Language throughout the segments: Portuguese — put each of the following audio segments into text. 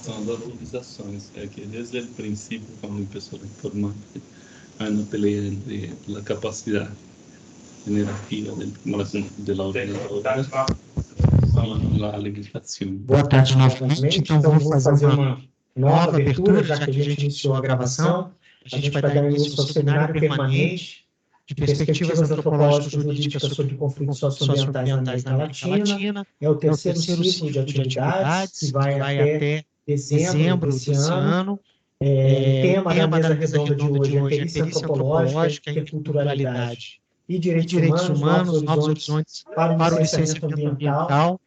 São as atualizações. É que desde o princípio, cuando empezó la informática, hay una pelea entre la capacidad generativa de la ordenadora e a legislação. Boa tarde novamente. Então, vou fazer uma nova abertura, já que a gente iniciou a gravação. A gente vai dar início ao seminário permanente de perspectivas antropológicas jurídicas sobre conflitos socioambientais na América Latina. É o terceiro ciclo de atividades, que vai até dezembro desse ano. O tema da mesa redonda de hoje é perícia antropológica, interculturalidade e direitos humanos, novos horizontes para o licenciamento ambiental.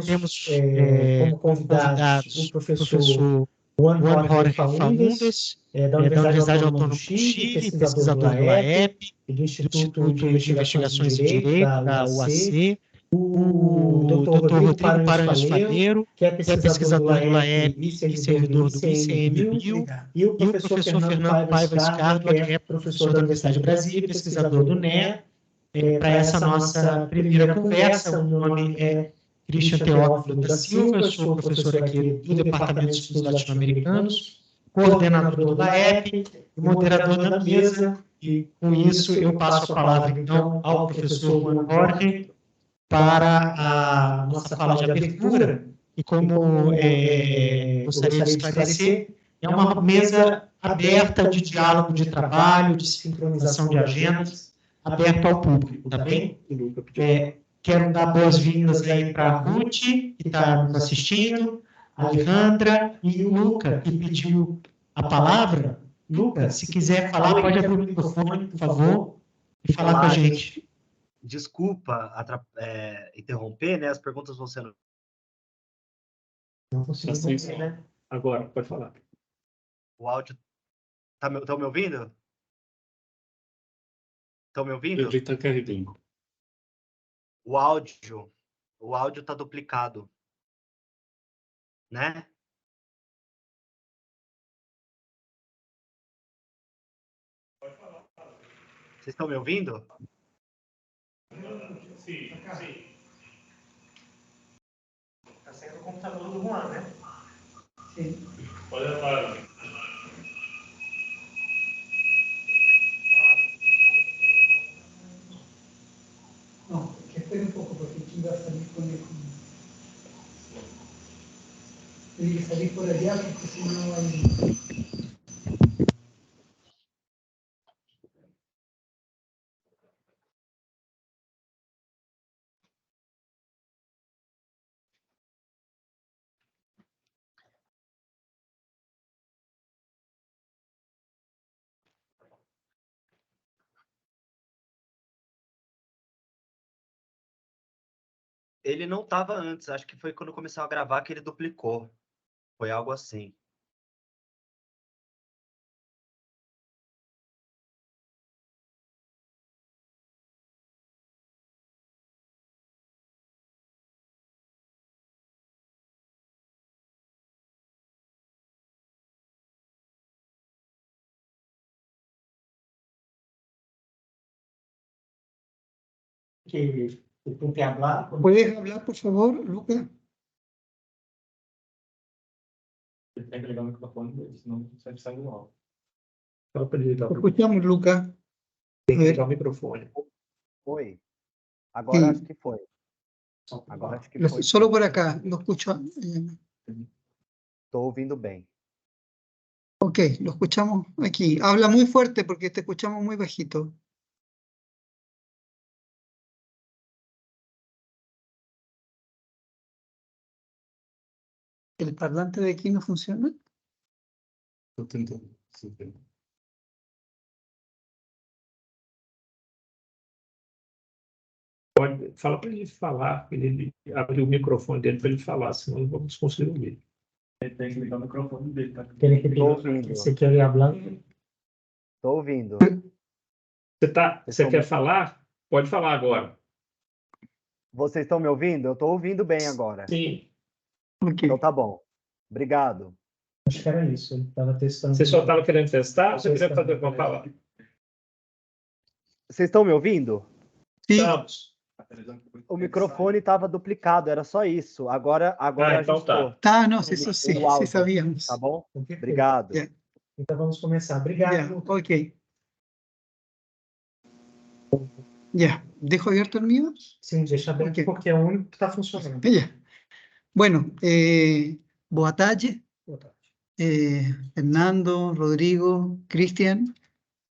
Temos como convidados o professor Juan Jorge Faúndes, da Universidade Autônoma do Chile, pesquisador do AEP, do Instituto de Investigações em Direito, da UAC, o Dr. Rodrigo Paranhos Faleiro, que é pesquisador do AEP e servidor do ICMBio, e o professor Fernando Paiva Scarpa, que é professor da Universidade de Brasília e pesquisador do NEA. Para essa nossa primeira conversa, o meu nome é Christian Teófilo da Silva, eu sou professor aqui do Departamento de Estudos Latino-Americanos, coordenador da AEP e moderador da mesa, e com isso eu passo a palavra então ao professor Juan Jorge para a nossa fala de abertura, e como gostaria de esclarecer, é uma mesa aberta de diálogo de trabalho, de sincronização de agendas, aberto ao público, tá bem? Quero dar boas-vindas aí para a Ruth, que está nos assistindo, a Alejandra e o Luca, que pediu a palavra. Luca, se quiser falar, pode abrir o microfone, por favor, e falar com a gente. Desculpa interromper, né? As perguntas vão sendo... Não consigo entender, né? Agora, pode falar. O áudio... Estão me ouvindo? Estão me ouvindo? Ele está carregando. O áudio está duplicado, né? Vocês estão me ouvindo? Sim. Está sendo o computador do Juan, né? Sim. Pode falar. No, che speri un poco perché ci va a salire con il devi salire fuori di altro perché sennò hai... Ele não estava antes, acho que foi quando começou a gravar que ele duplicou. Foi algo assim. Que tente hablar. ¿Puedes hablar, por favor, Luca? Ele tem que ligar o microfone dele, senão sempre sai do áudio. Escuchamos, Luca. Tem que ligar o microfone. Foi. Agora Sim. acho que foi. Agora acho que foi. Solo por acá, lo escucho. Estou ouvindo bem. Ok, lo escuchamos aquí. Habla muy fuerte porque te escuchamos muy bajito. ¿El parlante de aquí no funciona? Estou tentando. Sim. Fala para ele falar, ele abrir o microfone dele para ele falar, senão não vamos conseguir ouvir. Ele tem que ligar o microfone dele. Tá? Estou ouvindo. Você quer falar? Estou ouvindo. Você quer falar? Pode falar agora. Vocês estão me ouvindo? Eu estou ouvindo bem agora. Sim. Ok. Então tá bom. Obrigado. Acho que era isso, ele estava testando. Você só estava querendo testar ou você queria fazer uma palavra? Vocês estão me ouvindo? Sí. Estamos. O microfone estava duplicado, era só isso. Agora então ajustou. Tá, não, isso sim, O áudio, sí sabíamos. Tá bom? Ok? Obrigado. Yeah. Então vamos começar. Obrigado. Ya, ok. Ya, ¿dejo abierto el mío? Sim, deixa aberto Ok. porque é o único que está funcionando. Ya. Bueno, boa tarde, Boa tarde. Fernando, Rodrigo, Cristian,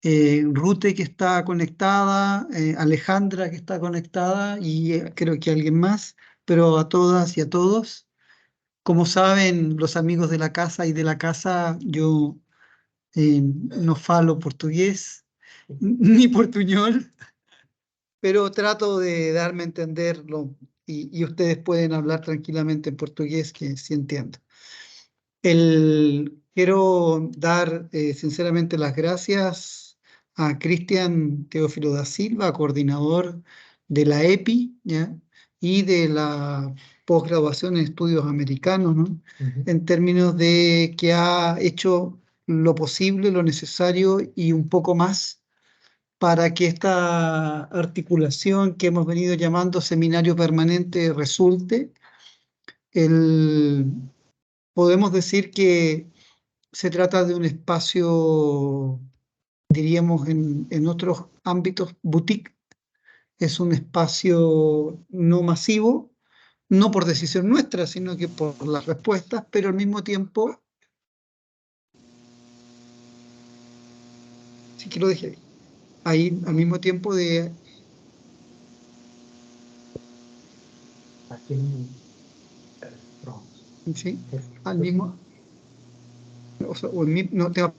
Rute que está conectada, Alejandra que está conectada y creo que alguien más, pero a todas y a todos. Como saben los amigos de la casa y de la casa, yo no falo portugués ni portuñol, pero trato de darme a entenderlo y ustedes pueden hablar tranquilamente en portugués, que sí entiendo. Quiero dar sinceramente las gracias a Cristian Teófilo da Silva, coordinador de la EPI, ¿ya? Y de la posgraduación en estudios americanos, ¿no? En términos de que ha hecho lo posible, lo necesario y un poco más para que esta articulación que hemos venido llamando seminario permanente resulte. Podemos decir que se trata de un espacio, diríamos en otros ámbitos, boutique. Es un espacio no masivo, no por decisión nuestra, sino que por las respuestas, pero al mismo tiempo, sí que lo dejé ahí, al mismo tiempo de... Aqui no... Pronto. ¿Sí? Al mismo... O sea, o no, te va...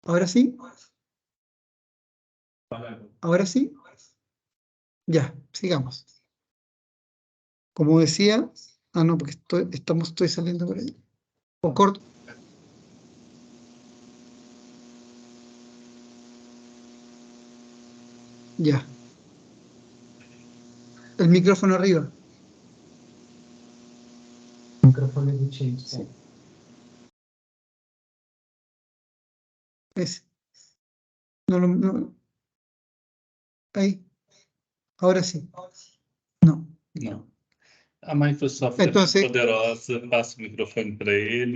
¿Ahora sí? ¿Ahora sí? Ya, sigamos. Como decía, no, porque estoy saliendo por ahí. O corto. Ya. El micrófono arriba. Microfone do Teams. Sí. Es. No. Ahí. Ahora sí. No. Não. A Microsoft Entonces- é poderosa, passa o microfone para ele.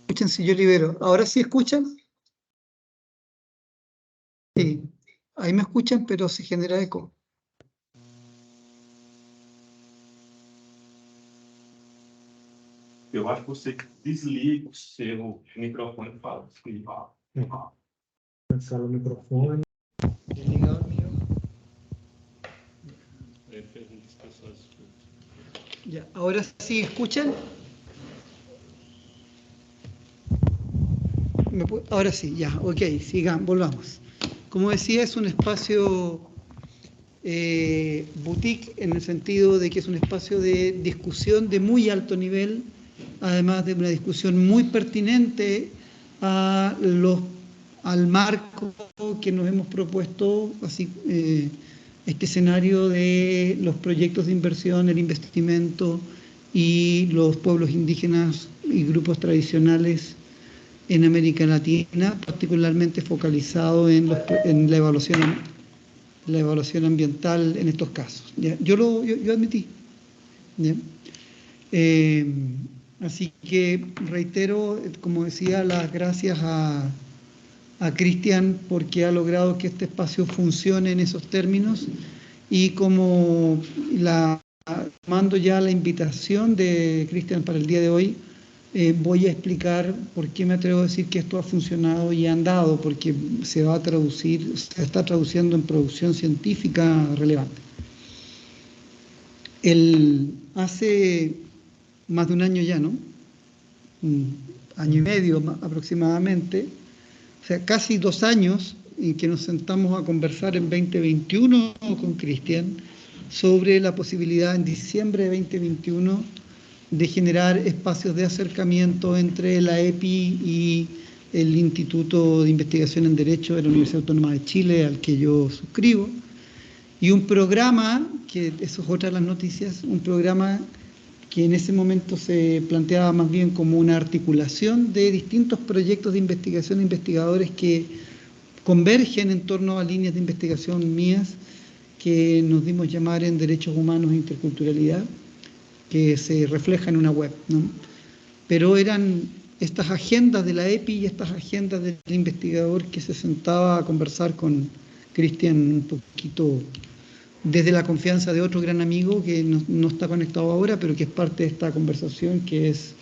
Escuchen si yo libero. ¿Ahora sí escuchan? Sí. Ahí me escuchan, pero se genera eco. Eu acho que você desliga o seu microfone e fala. Cancela o microfone. Desligar o mío. Pergunta se as pessoas escutam. Ya. ¿Ahora sí escuchan? Ahora sí, ya, ok, volvamos. Como decía, es un espacio boutique en el sentido de que es un espacio de discusión de muy alto nivel, además de una discusión muy pertinente al marco que nos hemos propuesto, así este escenario de los proyectos de inversión, el investimento y los pueblos indígenas y grupos tradicionales en América Latina, particularmente focalizado en la evaluación ambiental en estos casos. ¿Ya? Yo admití. ¿Ya? Así que reitero, como decía, las gracias a Cristian porque ha logrado que este espacio funcione en esos términos, y como mando ya la invitación de Cristian para el día de hoy, voy a explicar por qué me atrevo a decir que esto ha funcionado y ha andado, porque se está traduciendo en producción científica relevante. Hace más de un año ya, ¿no? Un año y medio aproximadamente, o sea, casi 2 años en que nos sentamos a conversar en 2021 con Cristian sobre la posibilidad en diciembre de 2021 de generar espacios de acercamiento entre la EPI y el Instituto de Investigación en Derecho de la Universidad Autónoma de Chile, al que yo suscribo, y un programa, que eso es otra de las noticias, un programa que en ese momento se planteaba más bien como una articulación de distintos proyectos de investigación e investigadores que convergen en torno a líneas de investigación mías que nos dimos llamar en Derechos Humanos e Interculturalidad, que se refleja en una web, ¿no? Pero eran estas agendas de la EPI y estas agendas del investigador que se sentaba a conversar con Cristian un poquito desde la confianza de otro gran amigo que no está conectado ahora, pero que es parte de esta conversación, que es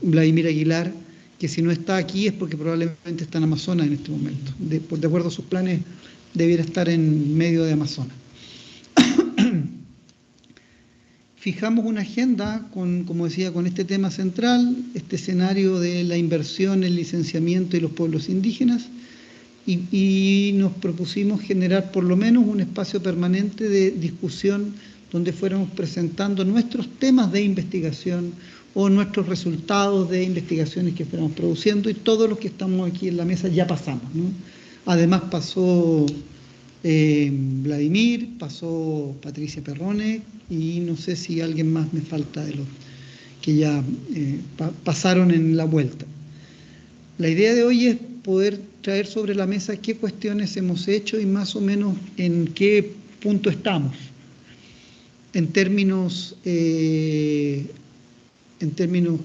Vladimir Aguilar, que si no está aquí es porque probablemente está en Amazonas en este momento. De acuerdo a sus planes, debiera estar en medio de Amazonas. Fijamos una agenda, como decía, con este tema central, este escenario de la inversión, el licenciamiento y los pueblos indígenas, y nos propusimos generar por lo menos un espacio permanente de discusión donde fuéramos presentando nuestros temas de investigación o nuestros resultados de investigaciones que fuéramos produciendo, y todos los que estamos aquí en la mesa ya pasamos, ¿no? Además pasó Vladimir, pasó Patricia Perrone, y no sé si alguien más me falta de los que ya pasaron en la vuelta. La idea de hoy es poder traer sobre la mesa qué cuestiones hemos hecho y más o menos en qué punto estamos. En términos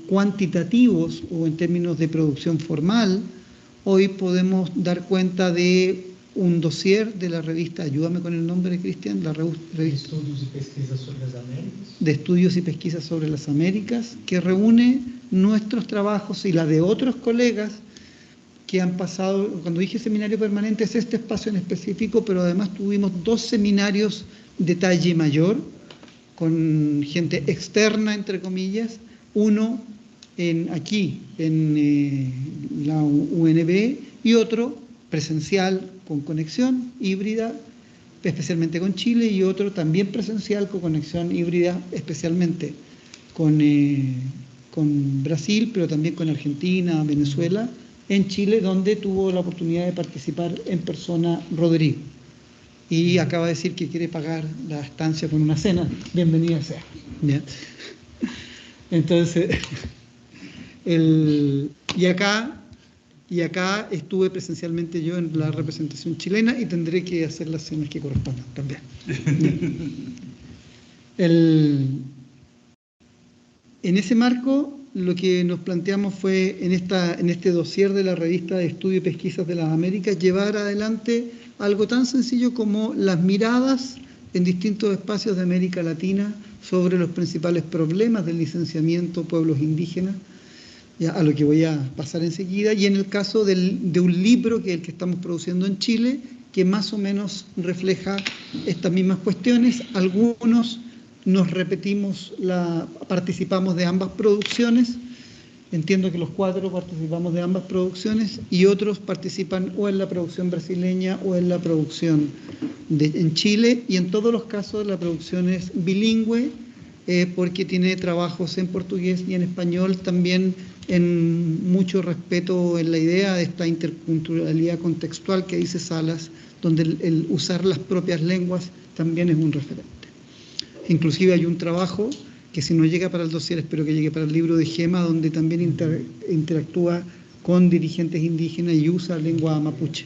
cuantitativos o en términos de producción formal, hoy podemos dar cuenta de un dossier de la revista, ayúdame con el nombre, Cristian, la revista Estudios y Pesquisas sobre las Américas. De Estudios y Pesquisas sobre las Américas, que reúne nuestros trabajos y la de otros colegas que han pasado. Cuando dije seminario permanente es este espacio en específico, pero además tuvimos 2 seminarios de talle mayor, con gente externa, entre comillas, uno aquí en la UNB y otro presencial con conexión híbrida, especialmente con Chile, y otro también presencial con conexión híbrida, especialmente con Brasil, pero también con Argentina, Venezuela, en Chile, donde tuvo la oportunidad de participar en persona Rodrigo. Y acaba de decir que quiere pagar la estancia con una cena. Bienvenida sea. ¿Ya? Entonces, y acá estuve presencialmente yo en la representación chilena y tendré que hacer las cenas que correspondan también. En ese marco, lo que nos planteamos fue, en este dossier de la revista de Estudio y Pesquisas de las Américas, llevar adelante algo tan sencillo como las miradas en distintos espacios de América Latina sobre los principales problemas del licenciamiento pueblos indígenas, ya, a lo que voy a pasar enseguida, y en el caso de un libro que es el que estamos produciendo en Chile, que más o menos refleja estas mismas cuestiones. Algunos nos repetimos, participamos de ambas producciones, entiendo que los 4 participamos de ambas producciones, y otros participan o en la producción brasileña o en la producción en Chile, y en todos los casos la producción es bilingüe, porque tiene trabajos en portugués y en español, también en mucho respeto en la idea de esta interculturalidad contextual que dice Salas, donde el usar las propias lenguas también es un referente. Inclusive hay un trabajo que, si no llega para el dossier, espero que llegue para el libro de Gema, donde también interactúa con dirigentes indígenas y usa lengua mapuche.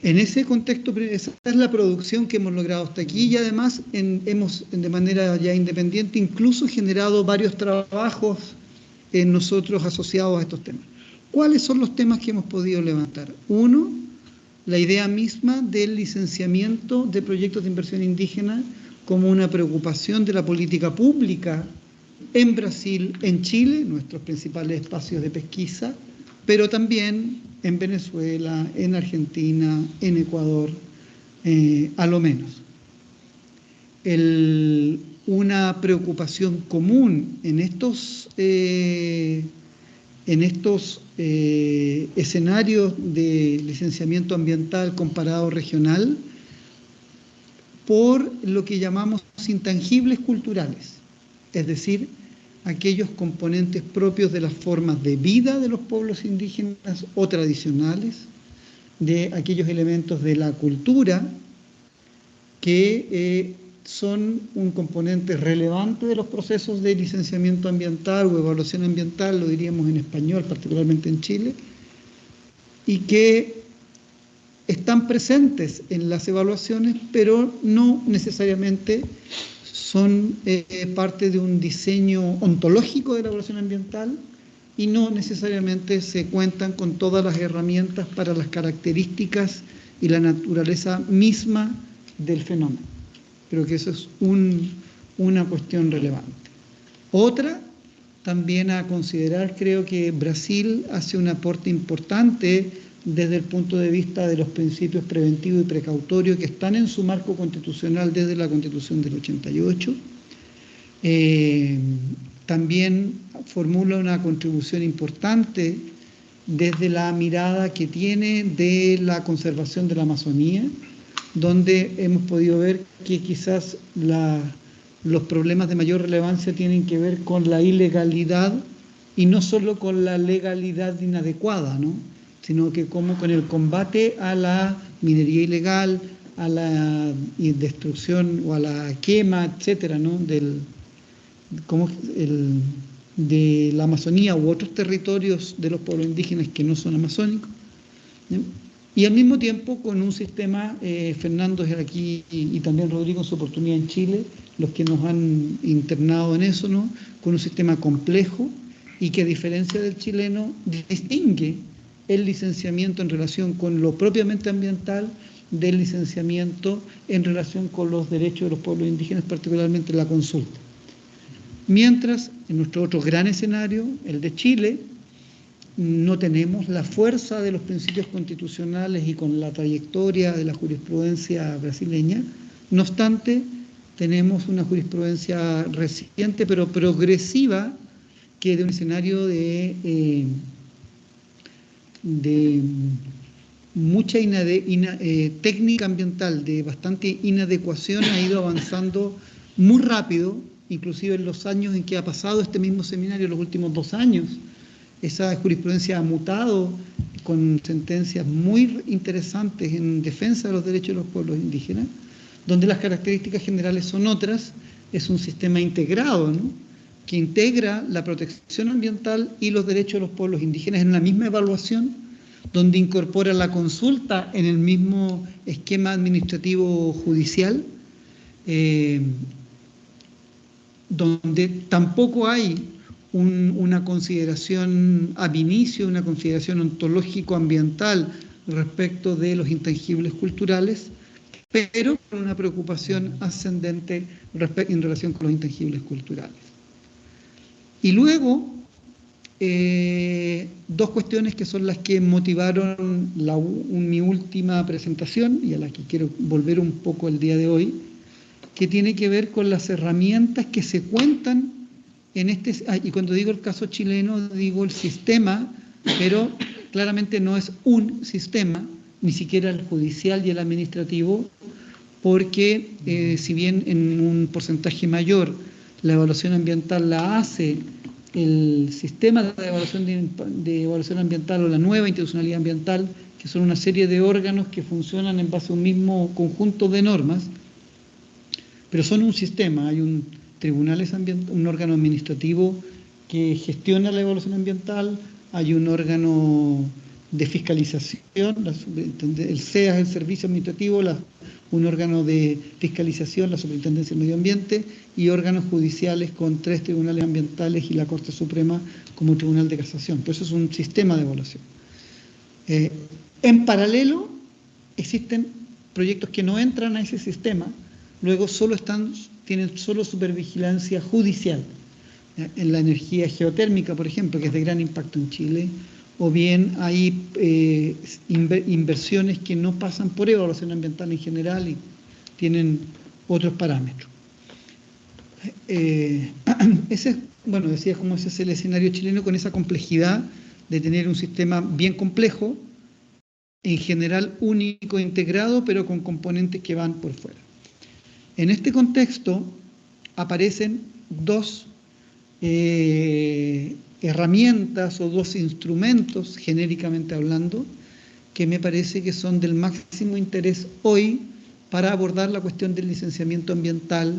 En ese contexto, esa es la producción que hemos logrado hasta aquí y además hemos de manera ya independiente incluso generado varios trabajos en nosotros asociados a estos temas. ¿Cuáles son los temas que hemos podido levantar? Uno, la idea misma del licenciamiento de proyectos de inversión indígena como una preocupación de la política pública en Brasil, en Chile, nuestros principales espacios de pesquisa, pero también en Venezuela, en Argentina, en Ecuador, a lo menos. Una preocupación común en estos escenarios de licenciamiento ambiental comparado regional por lo que llamamos intangibles culturales, es decir, aquellos componentes propios de las formas de vida de los pueblos indígenas o tradicionales, de aquellos elementos de la cultura que son un componente relevante de los procesos de licenciamiento ambiental o evaluación ambiental, lo diríamos en español, particularmente en Chile, y que están presentes en las evaluaciones, pero no necesariamente son parte de un diseño ontológico de la evaluación ambiental y no necesariamente se cuentan con todas las herramientas para las características y la naturaleza misma del fenómeno. Creo que eso es una cuestión relevante. Otra, también a considerar, creo que Brasil hace un aporte importante desde el punto de vista de los principios preventivos y precautorios que están en su marco constitucional desde la Constitución del 88. También formula una contribución importante desde la mirada que tiene de la conservación de la Amazonía, donde hemos podido ver que quizás los problemas de mayor relevancia tienen que ver con la ilegalidad y no solo con la legalidad inadecuada, ¿no?, sino que como con el combate a la minería ilegal, a la destrucción o a la quema, etcétera, ¿no?, de la Amazonía u otros territorios de los pueblos indígenas que no son amazónicos, ¿no? Y al mismo tiempo con un sistema, Fernando es aquí y también Rodrigo en su oportunidad en Chile, los que nos han internado en eso, ¿no?, con un sistema complejo y que a diferencia del chileno distingue el licenciamiento en relación con lo propiamente ambiental del licenciamiento en relación con los derechos de los pueblos indígenas, particularmente la consulta. Mientras, en nuestro otro gran escenario, el de Chile, no tenemos la fuerza de los principios constitucionales y con la trayectoria de la jurisprudencia brasileña. No obstante, tenemos una jurisprudencia reciente pero progresiva que de un escenario de mucha técnica ambiental, de bastante inadecuación, ha ido avanzando muy rápido, inclusive en los años en que ha pasado este mismo seminario, los últimos 2 años. Esa jurisprudencia ha mutado con sentencias muy interesantes en defensa de los derechos de los pueblos indígenas, donde las características generales son otras. Es un sistema integrado, ¿no?, que integra la protección ambiental y los derechos de los pueblos indígenas en la misma evaluación, donde incorpora la consulta en el mismo esquema administrativo judicial, donde tampoco hay una consideración ab inicio, una consideración ontológico-ambiental respecto de los intangibles culturales, pero con una preocupación ascendente en relación con los intangibles culturales. Y luego, 2 cuestiones que son las que motivaron mi última presentación y a la que quiero volver un poco el día de hoy, que tiene que ver con las herramientas que se cuentan en y cuando digo el caso chileno, digo el sistema, pero claramente no es un sistema, ni siquiera el judicial y el administrativo, porque si bien en un porcentaje mayor la evaluación ambiental la hace el sistema de evaluación ambiental o la nueva institucionalidad ambiental, que son una serie de órganos que funcionan en base a un mismo conjunto de normas, pero son un sistema. Hay un órgano administrativo que gestiona la evaluación ambiental, hay un órgano de fiscalización, el SEA es el Servicio Administrativo, un órgano de fiscalización, la Superintendencia del Medio Ambiente, y órganos judiciales con 3 tribunales ambientales y la Corte Suprema como Tribunal de Casación. Por eso es un sistema de evaluación. En paralelo, existen proyectos que no entran a ese sistema, luego tienen solo supervigilancia judicial. En la energía geotérmica, por ejemplo, que es de gran impacto en Chile, o bien hay inversiones que no pasan por evaluación ambiental en general y tienen otros parámetros. Decía cómo ese es el escenario chileno, con esa complejidad de tener un sistema bien complejo, en general único, integrado, pero con componentes que van por fuera. En este contexto aparecen 2 herramientas o 2 instrumentos, genéricamente hablando, que me parece que son del máximo interés hoy para abordar la cuestión del licenciamiento ambiental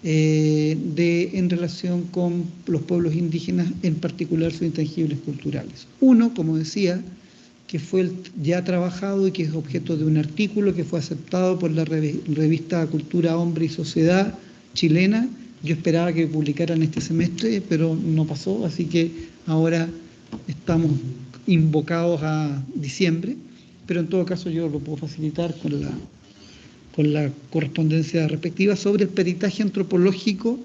en relación con los pueblos indígenas, en particular sus intangibles culturales. Uno, como decía, que fue ya trabajado y que es objeto de un artículo que fue aceptado por la revista Cultura, Hombre y Sociedad chilena. Yo esperaba que publicaran este semestre, pero no pasó, así que ahora estamos invocados a diciembre, pero en todo caso yo lo puedo facilitar con la correspondencia respectiva, sobre el peritaje antropológico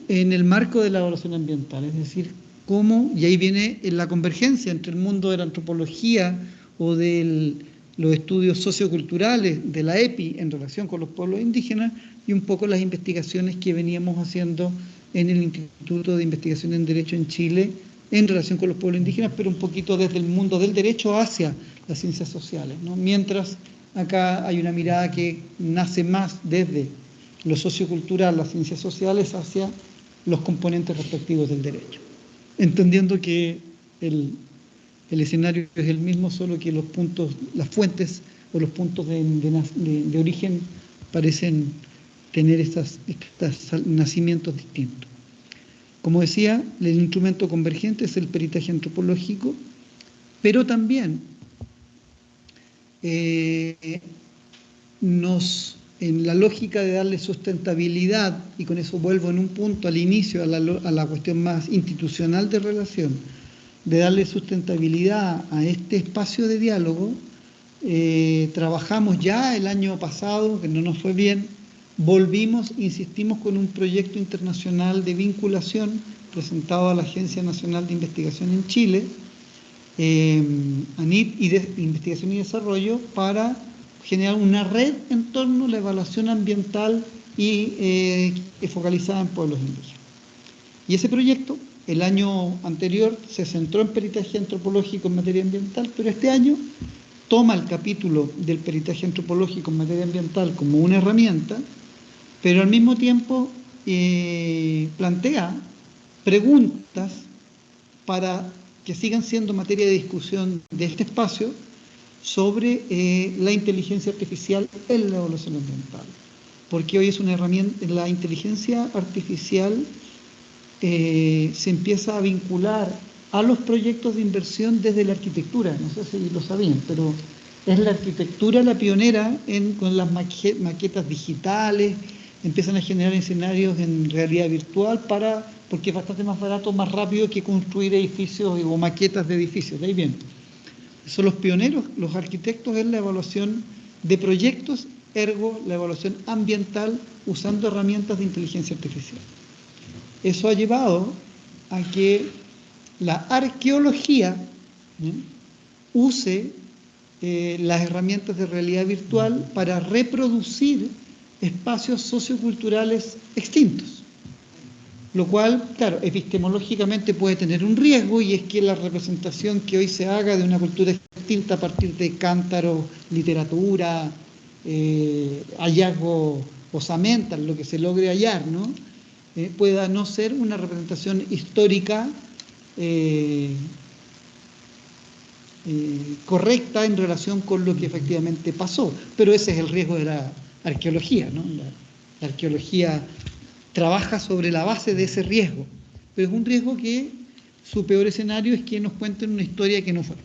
en el marco de la evaluación ambiental, es decir, cómo, y ahí viene la convergencia entre el mundo de la antropología o de los estudios socioculturales de la EPI en relación con los pueblos indígenas, y un poco las investigaciones que veníamos haciendo en el Instituto de Investigación en Derecho en Chile en relación con los pueblos indígenas, pero un poquito desde el mundo del derecho hacia las ciencias sociales, ¿no? Mientras acá hay una mirada que nace más desde lo sociocultural, las ciencias sociales, hacia los componentes respectivos del derecho, entendiendo que el escenario es el mismo, solo que los puntos, las fuentes o los puntos de origen parecen tener estos nacimientos distintos. Como decía, el instrumento convergente es el peritaje antropológico, pero también en la lógica de darle sustentabilidad, y con eso vuelvo en un punto al inicio, a la cuestión más institucional de relación, de darle sustentabilidad a este espacio de diálogo, trabajamos ya el año pasado, que no nos fue bien, insistimos con un proyecto internacional de vinculación presentado a la Agencia Nacional de Investigación en Chile, ANID, y de Investigación y Desarrollo, para generar una red en torno a la evaluación ambiental y focalizada en pueblos indígenas. Y ese proyecto, el año anterior, se centró en peritaje antropológico en materia ambiental, pero este año toma el capítulo del peritaje antropológico en materia ambiental como una herramienta, pero al mismo tiempo plantea preguntas para que sigan siendo materia de discusión de este espacio sobre la inteligencia artificial en la evaluación ambiental. Porque hoy es una herramienta, la inteligencia artificial se empieza a vincular a los proyectos de inversión desde la arquitectura. No sé si lo sabían, pero es la arquitectura la pionera con las maquetas digitales. Empiezan a generar escenarios en realidad virtual porque es bastante más barato, más rápido que construir edificios o maquetas de edificios. De ahí viene. Son los pioneros, los arquitectos, en la evaluación de proyectos, ergo la evaluación ambiental usando herramientas de inteligencia artificial. Eso ha llevado a que la arqueología use las herramientas de realidad virtual para reproducir espacios socioculturales extintos, lo cual, claro, epistemológicamente puede tener un riesgo, y es que la representación que hoy se haga de una cultura extinta a partir de cántaros, literatura, hallazgo osamental, lo que se logre hallar, ¿no? Pueda no ser una representación histórica correcta en relación con lo que efectivamente pasó. Pero ese es el riesgo de la arqueología, ¿no? La arqueología trabaja sobre la base de ese riesgo, pero es un riesgo que su peor escenario es que nos cuenten una historia que no fue.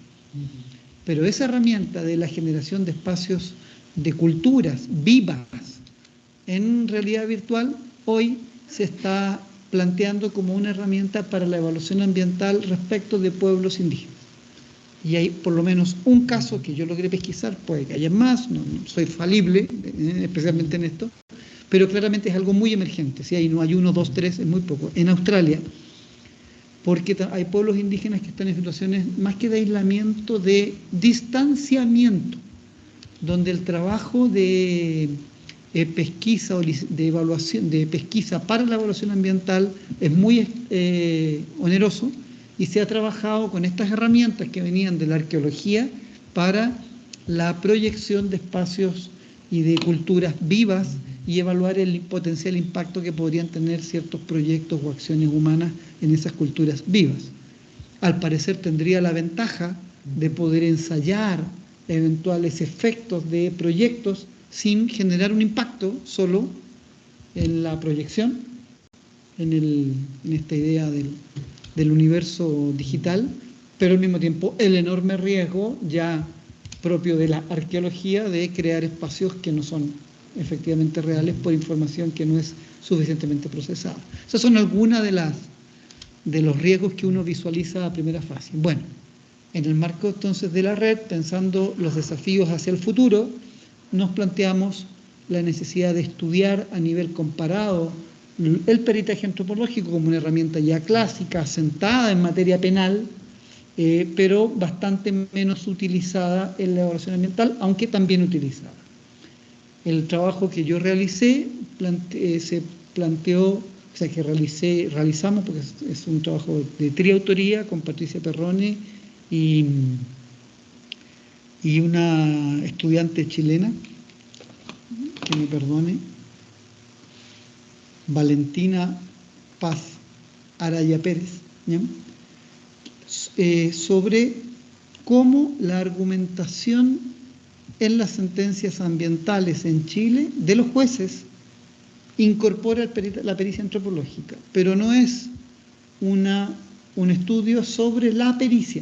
Pero esa herramienta de la generación de espacios de culturas vivas en realidad virtual, hoy se está planteando como una herramienta para la evaluación ambiental respecto de pueblos indígenas. Y hay por lo menos un caso que yo logré pesquisar, puede que haya más, no soy falible, especialmente en esto, pero claramente es algo muy emergente. Si no hay 1, 2, 3, es muy poco. En Australia, porque hay pueblos indígenas que están en situaciones más que de aislamiento, de distanciamiento, donde el trabajo de pesquisa o de evaluación, de pesquisa para la evaluación ambiental es muy oneroso, y se ha trabajado con estas herramientas que venían de la arqueología para la proyección de espacios y de culturas vivas y evaluar el potencial impacto que podrían tener ciertos proyectos o acciones humanas en esas culturas vivas. Al parecer tendría la ventaja de poder ensayar eventuales efectos de proyectos sin generar un impacto solo en la proyección, en esta idea del universo digital, pero al mismo tiempo el enorme riesgo ya propio de la arqueología de crear espacios que no son efectivamente reales por información que no es suficientemente procesada. Esas son algunas de los riesgos que uno visualiza a primera fase. Bueno, en el marco entonces de la red, pensando los desafíos hacia el futuro, nos planteamos la necesidad de estudiar a nivel comparado el peritaje antropológico como una herramienta ya clásica, asentada en materia penal, pero bastante menos utilizada en la evaluación ambiental, aunque también utilizada. El trabajo que yo realicé se planteó, o sea, que realizamos, porque es un trabajo de triautoría con Patricia Perrone y una estudiante chilena, que me perdone, Valentina Paz Araya Pérez, ¿ya? Sobre cómo la argumentación en las sentencias ambientales en Chile de los jueces incorpora la pericia antropológica, pero no es un estudio sobre la pericia,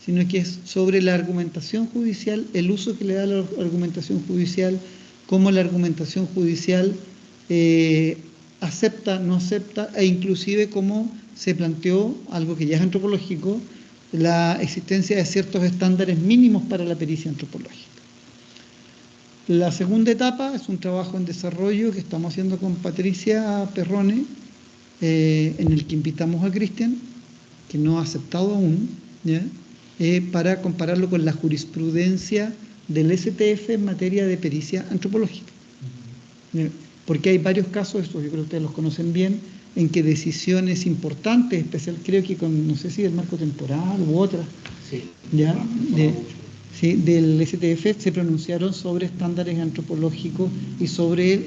sino que es sobre la argumentación judicial, el uso que le da la argumentación judicial, cómo la argumentación judicial acepta, no acepta, e inclusive cómo se planteó, algo que ya es antropológico, la existencia de ciertos estándares mínimos para la pericia antropológica. La segunda etapa es un trabajo en desarrollo que estamos haciendo con Patricia Perrone, en el que invitamos a Cristian, que no ha aceptado aún, ¿ya? Para compararlo con la jurisprudencia del STF en materia de pericia antropológica. Porque hay varios casos, estos yo creo que ustedes los conocen bien, en que decisiones importantes, especial creo que con, no sé si el marco temporal u otras, sí, ¿ya? Del STF se pronunciaron sobre estándares antropológicos y sobre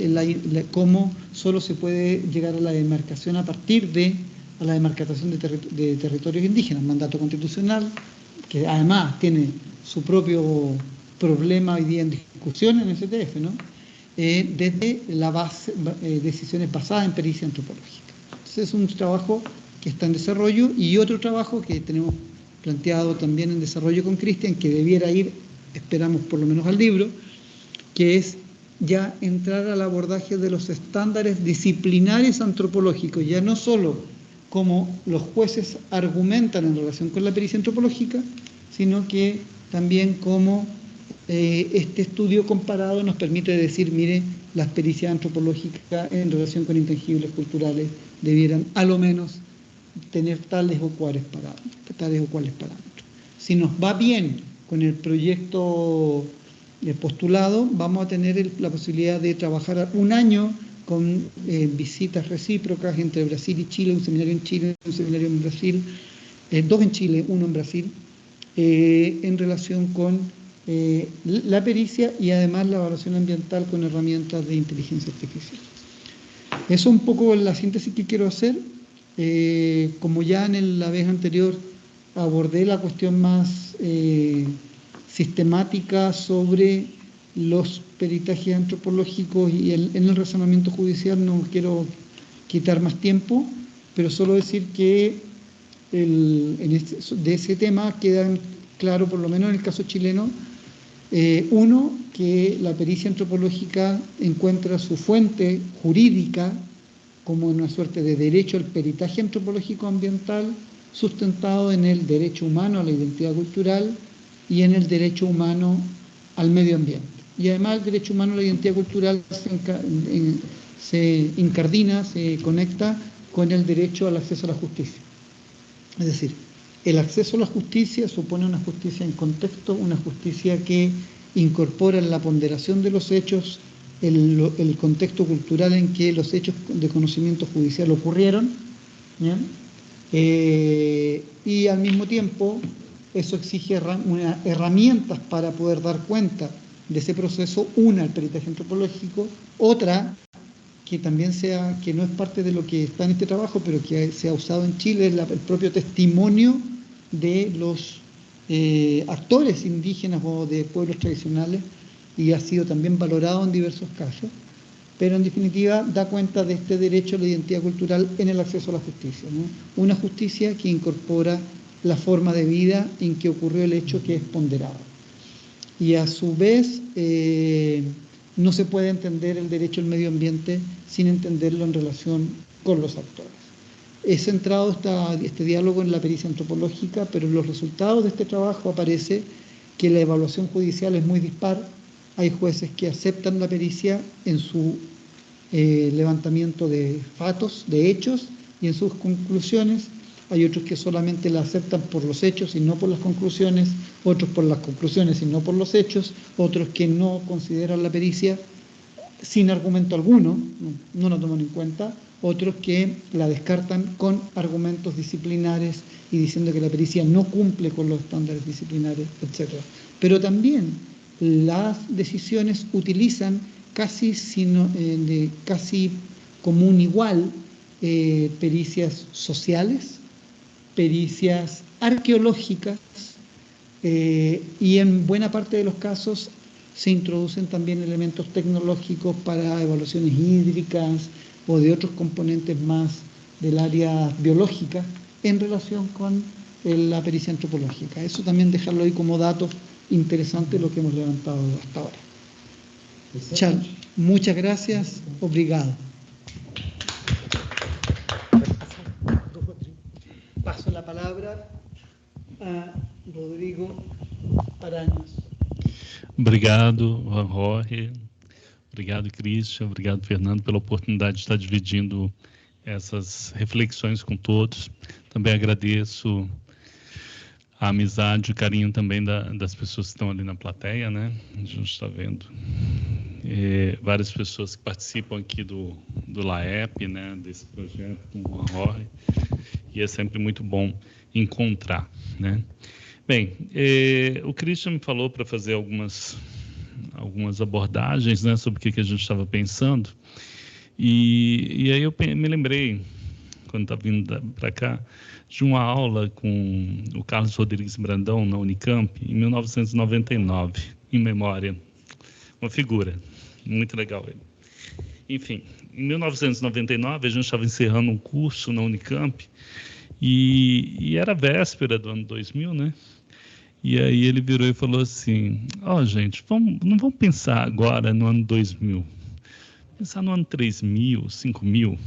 cómo solo se puede llegar a la demarcación a partir de la demarcación de territorios indígenas, mandato constitucional, que además tiene su propio problema hoy día en discusión en el STF, ¿no? Desde la base, decisiones basadas en pericia antropológica. Entonces es un trabajo que está en desarrollo, y otro trabajo que tenemos planteado también en desarrollo con Cristian, que debiera ir, esperamos por lo menos al libro, que es ya entrar al abordaje de los estándares disciplinares antropológicos, ya no solo como los jueces argumentan en relación con la pericia antropológica, sino que también como este estudio comparado nos permite decir, mire, las pericias antropológicas en relación con intangibles culturales debieran a lo menos tener tales o cuales parámetros. Si nos va bien con el proyecto postulado, vamos a tener la posibilidad de trabajar un año con visitas recíprocas entre Brasil y Chile, un seminario en Chile, un seminario en Brasil, 2 en Chile, 1 en Brasil, en relación con la pericia y además la evaluación ambiental con herramientas de inteligencia artificial. Eso es un poco la síntesis que quiero hacer. Como ya en la vez anterior abordé la cuestión más sistemática sobre los peritajes antropológicos y en el razonamiento judicial, no quiero quitar más tiempo, pero solo decir que de ese tema quedan claro, por lo menos en el caso chileno. Uno, que la pericia antropológica encuentra su fuente jurídica como una suerte de derecho al peritaje antropológico ambiental sustentado en el derecho humano a la identidad cultural y en el derecho humano al medio ambiente. Y además el derecho humano a la identidad cultural se incardina, se conecta con el derecho al acceso a la justicia. Es decir, el acceso a la justicia supone una justicia en contexto, una justicia que incorpora en la ponderación de los hechos el contexto cultural en que los hechos de conocimiento judicial ocurrieron, ¿ya? Y al mismo tiempo eso exige herramientas para poder dar cuenta de ese proceso, una, el peritaje antropológico, otra, que también que no es parte de lo que está en este trabajo, pero que se ha usado en Chile, el propio testimonio de los actores indígenas o de pueblos tradicionales, y ha sido también valorado en diversos casos, pero en definitiva da cuenta de este derecho a la identidad cultural en el acceso a la justicia, ¿no? Una justicia que incorpora la forma de vida en que ocurrió el hecho, que es ponderado. Y a su vez, no se puede entender el derecho al medio ambiente sin entenderlo en relación con los actores. He centrado este diálogo en la pericia antropológica, pero en los resultados de este trabajo aparece que la evaluación judicial es muy dispar. Hay jueces que aceptan la pericia en su levantamiento de fatos, de hechos, y en sus conclusiones. Hay otros que solamente la aceptan por los hechos y no por las conclusiones, otros por las conclusiones y no por los hechos, otros que no consideran la pericia sin argumento alguno, no la toman en cuenta, otros que la descartan con argumentos disciplinares y diciendo que la pericia no cumple con los estándares disciplinares, etc. Pero también las decisiones utilizan casi como un igual pericias sociales, pericias arqueológicas, y en buena parte de los casos se introducen también elementos tecnológicos para evaluaciones hídricas o de otros componentes más del área biológica en relación con la pericia antropológica. Eso también dejarlo ahí como dato interesante lo que hemos levantado hasta ahora. Chan, muchas gracias. Obrigado. Paso la palabra a Rodrigo Paranhos. Obrigado, Jorge. Obrigado, Christian. Obrigado, Fernando, pela oportunidade de estar dividindo essas reflexões com todos. Também agradeço a amizade, o carinho também das pessoas que estão ali na plateia, né? A gente está vendo várias pessoas que participam aqui do LAEP, né? Desse projeto com o Jorge. E é sempre muito bom encontrar, né? Bem, o Christian me falou para fazer algumas abordagens, né, sobre o que a gente estava pensando, e aí eu me lembrei, quando estava vindo para cá, de uma aula com o Carlos Rodrigues Brandão, na Unicamp, em 1999, em memória. Uma figura, muito legal ele. Enfim, em 1999, a gente estava encerrando um curso na Unicamp, e era véspera do ano 2000, né? E aí ele virou e falou assim, gente, não vamos pensar agora no ano 2000, pensar no ano 3000, 5000,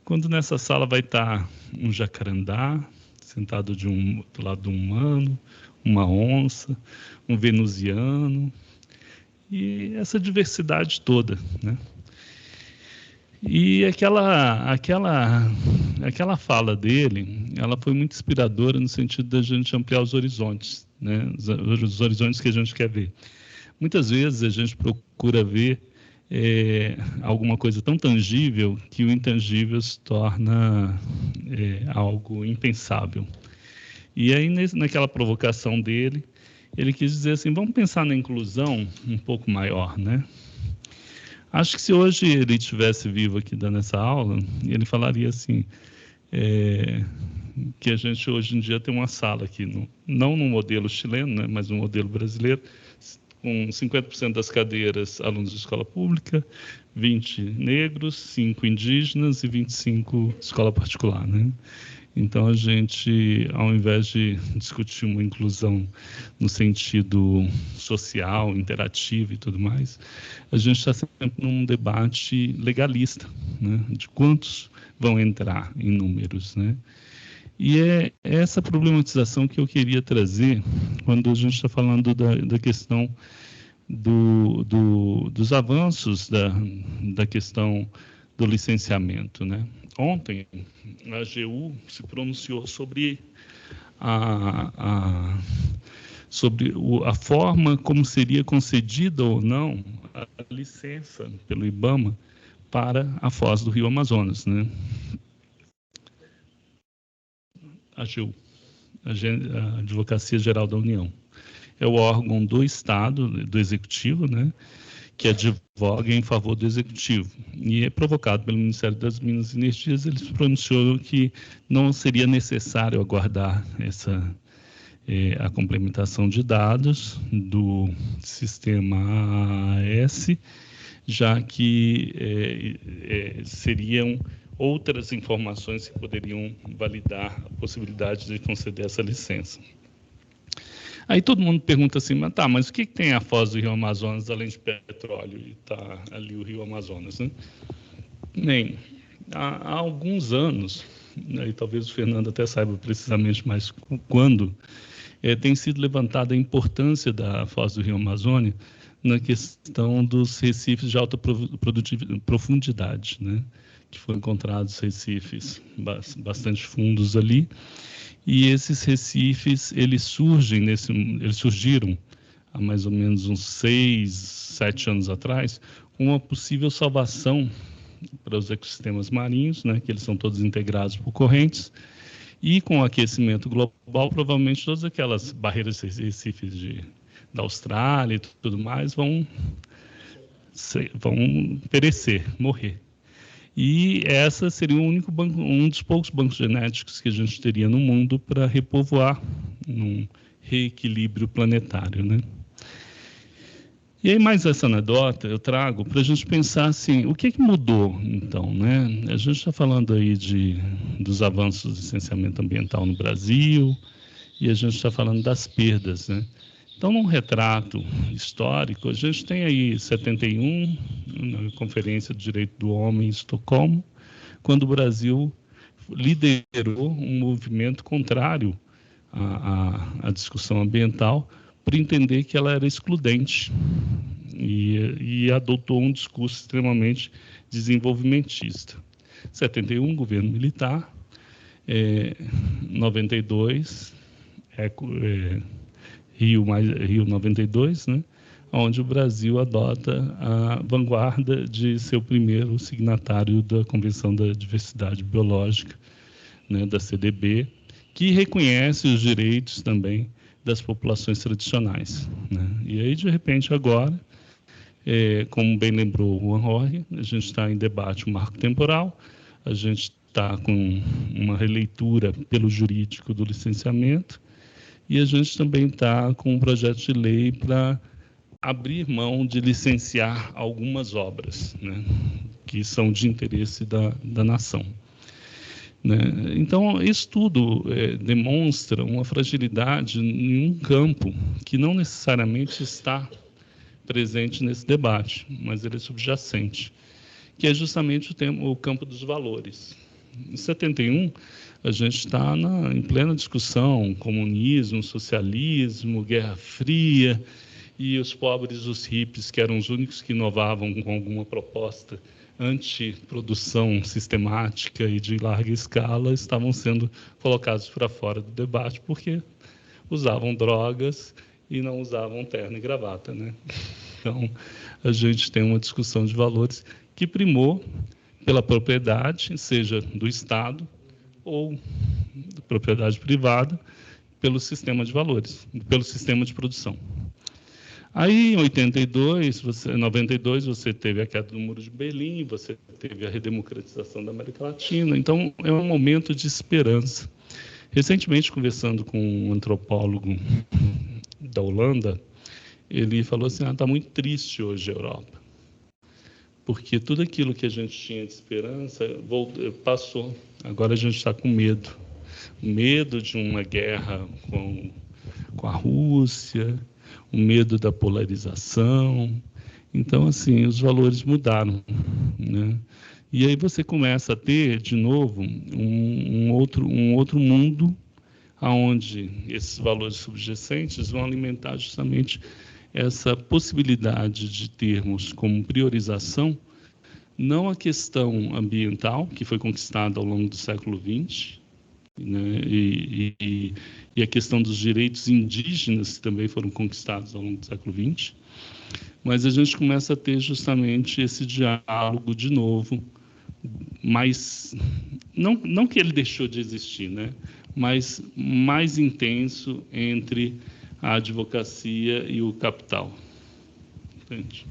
quando nessa sala vai estar um jacarandá sentado do lado de um humano, uma onça, um venusiano, e essa diversidade toda, né? E aquela fala dele, ela foi muito inspiradora no sentido da gente ampliar os horizontes, né? Os horizontes que a gente quer ver. Muitas vezes a gente procura ver alguma coisa tão tangível que o intangível se torna algo impensável. E aí, naquela provocação dele, ele quis dizer assim, vamos pensar na inclusão um pouco maior, né? Acho que se hoje ele estivesse vivo aqui dando essa aula, ele falaria assim, que a gente hoje em dia tem uma sala aqui, não no modelo chileno, né, mas no modelo brasileiro, com 50% das cadeiras alunos de escola pública, 20 negros, 5 indígenas e 25 escola particular, né? Então, a gente, ao invés de discutir uma inclusão no sentido social, interativo e tudo mais, a gente está sempre num debate legalista, né, de quantos vão entrar em números, né? E é essa problematização que eu queria trazer quando a gente está falando da questão dos avanços da questão do licenciamento, né? Ontem, a AGU se pronunciou sobre a forma como seria concedida ou não a licença pelo IBAMA para a foz do Rio Amazonas, né? A AGU, a Advocacia Geral da União, é o órgão do Estado, do Executivo, né, que advoga em favor do Executivo. E é provocado pelo Ministério das Minas e Energias, eles pronunciaram que não seria necessário aguardar a complementação de dados do sistema AAS, já que seriam outras informações que poderiam validar a possibilidade de conceder essa licença. Aí todo mundo pergunta assim, mas o que tem a foz do Rio Amazonas além de petróleo? E está ali o Rio Amazonas, né? Há alguns anos, e talvez o Fernando até saiba precisamente mais quando, tem sido levantada a importância da foz do Rio Amazônia na questão dos recifes de alta profundidade, né? Que foram encontrados recifes bastante fundos ali, e esses recifes eles surgiram há mais ou menos uns 6, 7 anos atrás, com uma possível salvação para os ecossistemas marinhos, né? Que eles são todos integrados por correntes, e com o aquecimento global, provavelmente todas aquelas barreiras de recifes da Austrália e tudo mais vão perecer, morrer. E essa seria um dos poucos bancos genéticos que a gente teria no mundo para repovoar num reequilíbrio planetário, né? E aí, mais essa anedota eu trago para a gente pensar assim, o que mudou, então, né? A gente está falando aí dos avanços do licenciamento ambiental no Brasil, e a gente está falando das perdas, né? Então, num retrato histórico, a gente tem aí 71, na Conferência de Direito do Homem em Estocolmo, quando o Brasil liderou um movimento contrário à discussão ambiental, por entender que ela era excludente, e adotou um discurso extremamente desenvolvimentista. 71, governo militar, 92, Rio 92, né, onde o Brasil adota a vanguarda de ser o primeiro signatário da Convenção da Diversidade Biológica, né, da CDB, que reconhece os direitos também das populações tradicionais, né? E aí, de repente, agora, como bem lembrou o Juan Jorge, a gente está em debate o marco temporal, a gente está com uma releitura pelo jurídico do licenciamento, e a gente também está com um projeto de lei para abrir mão de licenciar algumas obras, né, que são de interesse da nação, né? Então, isso tudo demonstra uma fragilidade em um campo que não necessariamente está presente nesse debate, mas ele é subjacente, que é justamente o campo dos valores. Em 71, a gente está em plena discussão, comunismo, socialismo, Guerra Fria, e os pobres, os hippies, que eram os únicos que inovavam com alguma proposta antiprodução sistemática e de larga escala, estavam sendo colocados para fora do debate porque usavam drogas e não usavam terno e gravata, né? Então, a gente tem uma discussão de valores que primou pela propriedade, seja do Estado ou da propriedade privada, pelo sistema de valores, pelo sistema de produção. Aí, em 92, você teve a queda do Muro de Berlim, você teve a redemocratização da América Latina. Então, é um momento de esperança. Recentemente, conversando com um antropólogo da Holanda, ele falou assim, está muito triste hoje a Europa, porque tudo aquilo que a gente tinha de esperança passou. Agora a gente está com medo. medo de uma guerra com a Rússia, o medo da polarização. Então, assim, os valores mudaram, né? E aí você começa a ter, de novo, um outro mundo onde esses valores subjacentes vão alimentar justamente essa possibilidade de termos como priorização não a questão ambiental, que foi conquistada ao longo do século XX, né, e a questão dos direitos indígenas, que também foram conquistados ao longo do século XX, mas a gente começa a ter justamente esse diálogo de novo, mas não que ele deixou de existir, né, mas mais intenso entre a advocacia e o capital. Entende?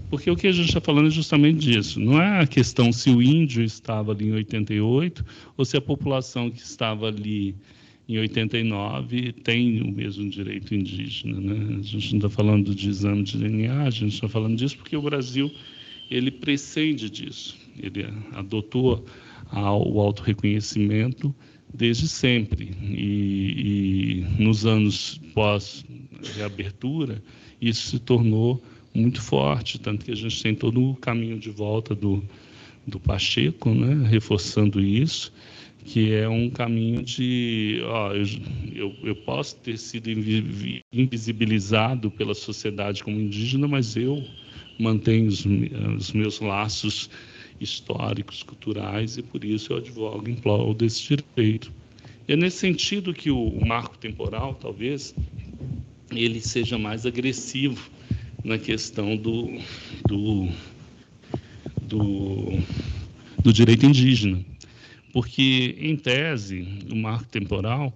Porque o que a gente está falando é justamente disso. Não é a questão se o índio estava ali em 88 ou se a população que estava ali em 89 tem o mesmo direito indígena, né? A gente não está falando de exame de DNA, a gente está falando disso porque o Brasil ele prescinde disso. Ele adotou o autorreconhecimento desde sempre. E nos anos pós-reabertura, isso se tornou muito forte, tanto que a gente tem todo o caminho de volta do Pacheco, né, reforçando isso, que é um caminho de... eu posso ter sido invisibilizado pela sociedade como indígena, mas eu mantenho os meus laços históricos, culturais, e por isso eu advogo em prol desse direito. E é nesse sentido que o marco temporal, talvez, ele seja mais agressivo na questão do direito indígena, porque, em tese, o marco temporal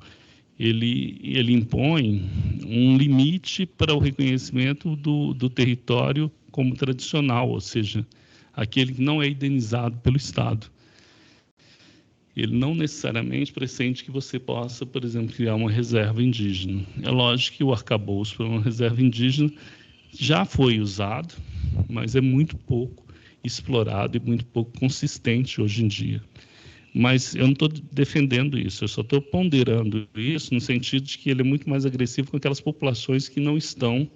ele impõe um limite para o reconhecimento do território como tradicional, ou seja, aquele que não é indenizado pelo Estado. Ele não necessariamente pressente que você possa, por exemplo, criar uma reserva indígena. É lógico que o arcabouço para uma reserva indígena já foi usado, mas é muito pouco explorado e muito pouco consistente hoje em dia. Mas eu não estou defendendo isso, eu só estou ponderando isso no sentido de que ele é muito mais agressivo com aquelas populações que não estão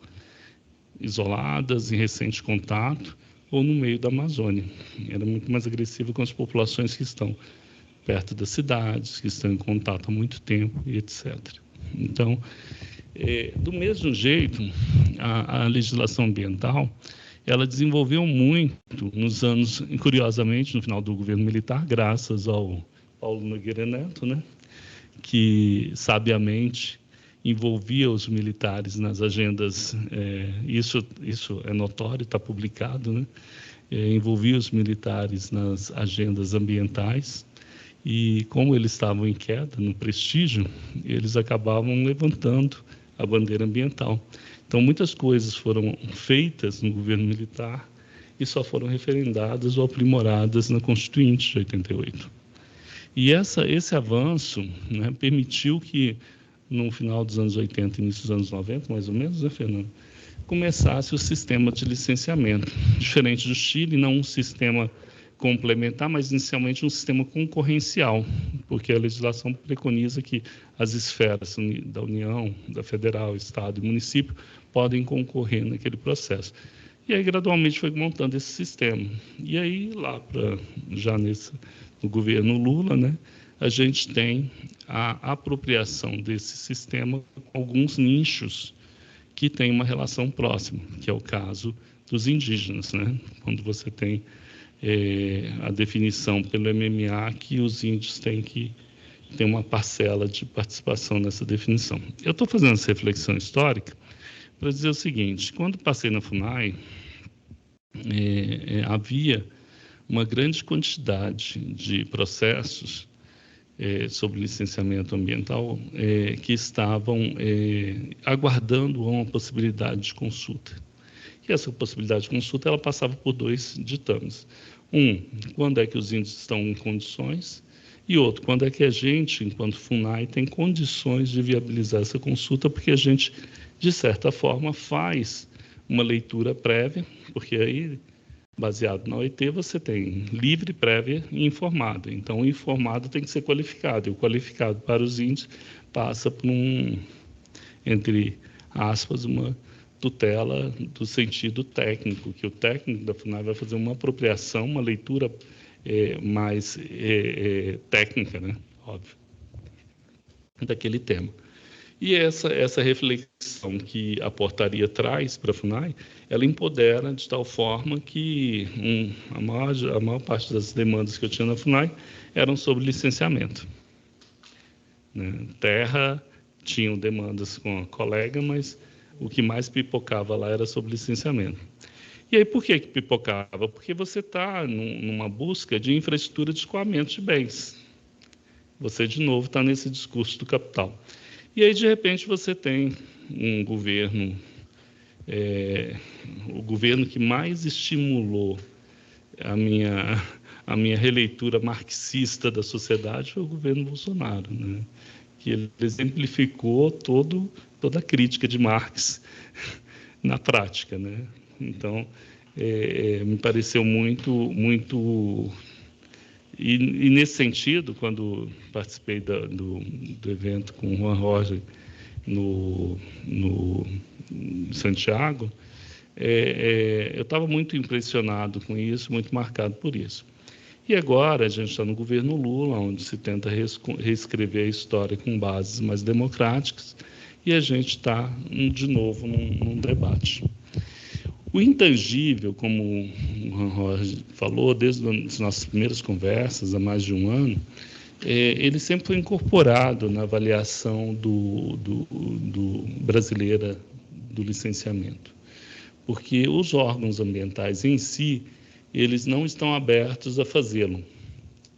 isoladas, em recente contato, ou no meio da Amazônia. Era muito mais agressivo com as populações que estão perto das cidades, que estão em contato há muito tempo, e etc. Então, do mesmo jeito, a legislação ambiental, ela desenvolveu muito nos anos, curiosamente, no final do governo militar, graças ao Paulo Nogueira Neto, né, que sabiamente envolvia os militares nas agendas, isso é notório, está publicado, né, envolvia os militares nas agendas ambientais, e como eles estavam em queda no prestígio, eles acabavam levantando a bandeira ambiental. Então, muitas coisas foram feitas no governo militar e só foram referendadas ou aprimoradas na Constituinte de 88. E esse avanço, né, permitiu que, no final dos anos 80 e início dos anos 90, mais ou menos, né, Fernando, começasse o sistema de licenciamento. Diferente do Chile, não um sistema complementar, mas inicialmente um sistema concorrencial, porque a legislação preconiza que as esferas da União, da Federal, Estado e município podem concorrer naquele processo. E aí, gradualmente, foi montando esse sistema. E aí, no governo Lula, né, a gente tem a apropriação desse sistema com alguns nichos que têm uma relação próxima, que é o caso dos indígenas, né, quando você tem a definição pelo MMA que os índios têm que ter uma parcela de participação nessa definição. Eu estou fazendo essa reflexão histórica para dizer o seguinte: quando passei na FUNAI, havia uma grande quantidade de processos sobre licenciamento ambiental que estavam aguardando uma possibilidade de consulta. E essa possibilidade de consulta ela passava por dois ditames. Quando é que os índios estão em condições? E outro, quando é que a gente, enquanto FUNAI, tem condições de viabilizar essa consulta, porque a gente, de certa forma, faz uma leitura prévia, porque aí Baseado na OIT, você tem livre, prévia e informado. Então, o informado tem que ser qualificado. E o qualificado para os índios passa por entre aspas, uma tutela do sentido técnico, que o técnico da FUNAI vai fazer uma apropriação, uma leitura mais técnica, né? Óbvio, daquele tema. E essa reflexão que a portaria traz para a FUNAI, ela empodera de tal forma que a maior parte das demandas que eu tinha na FUNAI eram sobre licenciamento. Né? Terra, tinham demandas com a colega, mas o que mais pipocava lá era sobre licenciamento. E aí, por que pipocava? Porque você está numa busca de infraestrutura de escoamento de bens. Você, de novo, está nesse discurso do capital. E aí, de repente, você tem um governo, o governo que mais estimulou a minha releitura marxista da sociedade foi o governo Bolsonaro, né? Que ele exemplificou toda a crítica de Marx na prática, né? Então, me pareceu muito e nesse sentido, quando participei do evento com o Juan Roger no Santiago, eu estava muito impressionado com isso, muito marcado por isso. E agora a gente está no governo Lula, onde se tenta reescrever a história com bases mais democráticas, e a gente está, de novo, num debate. O intangível, como o Juan Roger falou, desde as nossas primeiras conversas, há mais de um ano, ele sempre foi incorporado na avaliação brasileira do licenciamento, porque os órgãos ambientais em si, eles não estão abertos a fazê-lo,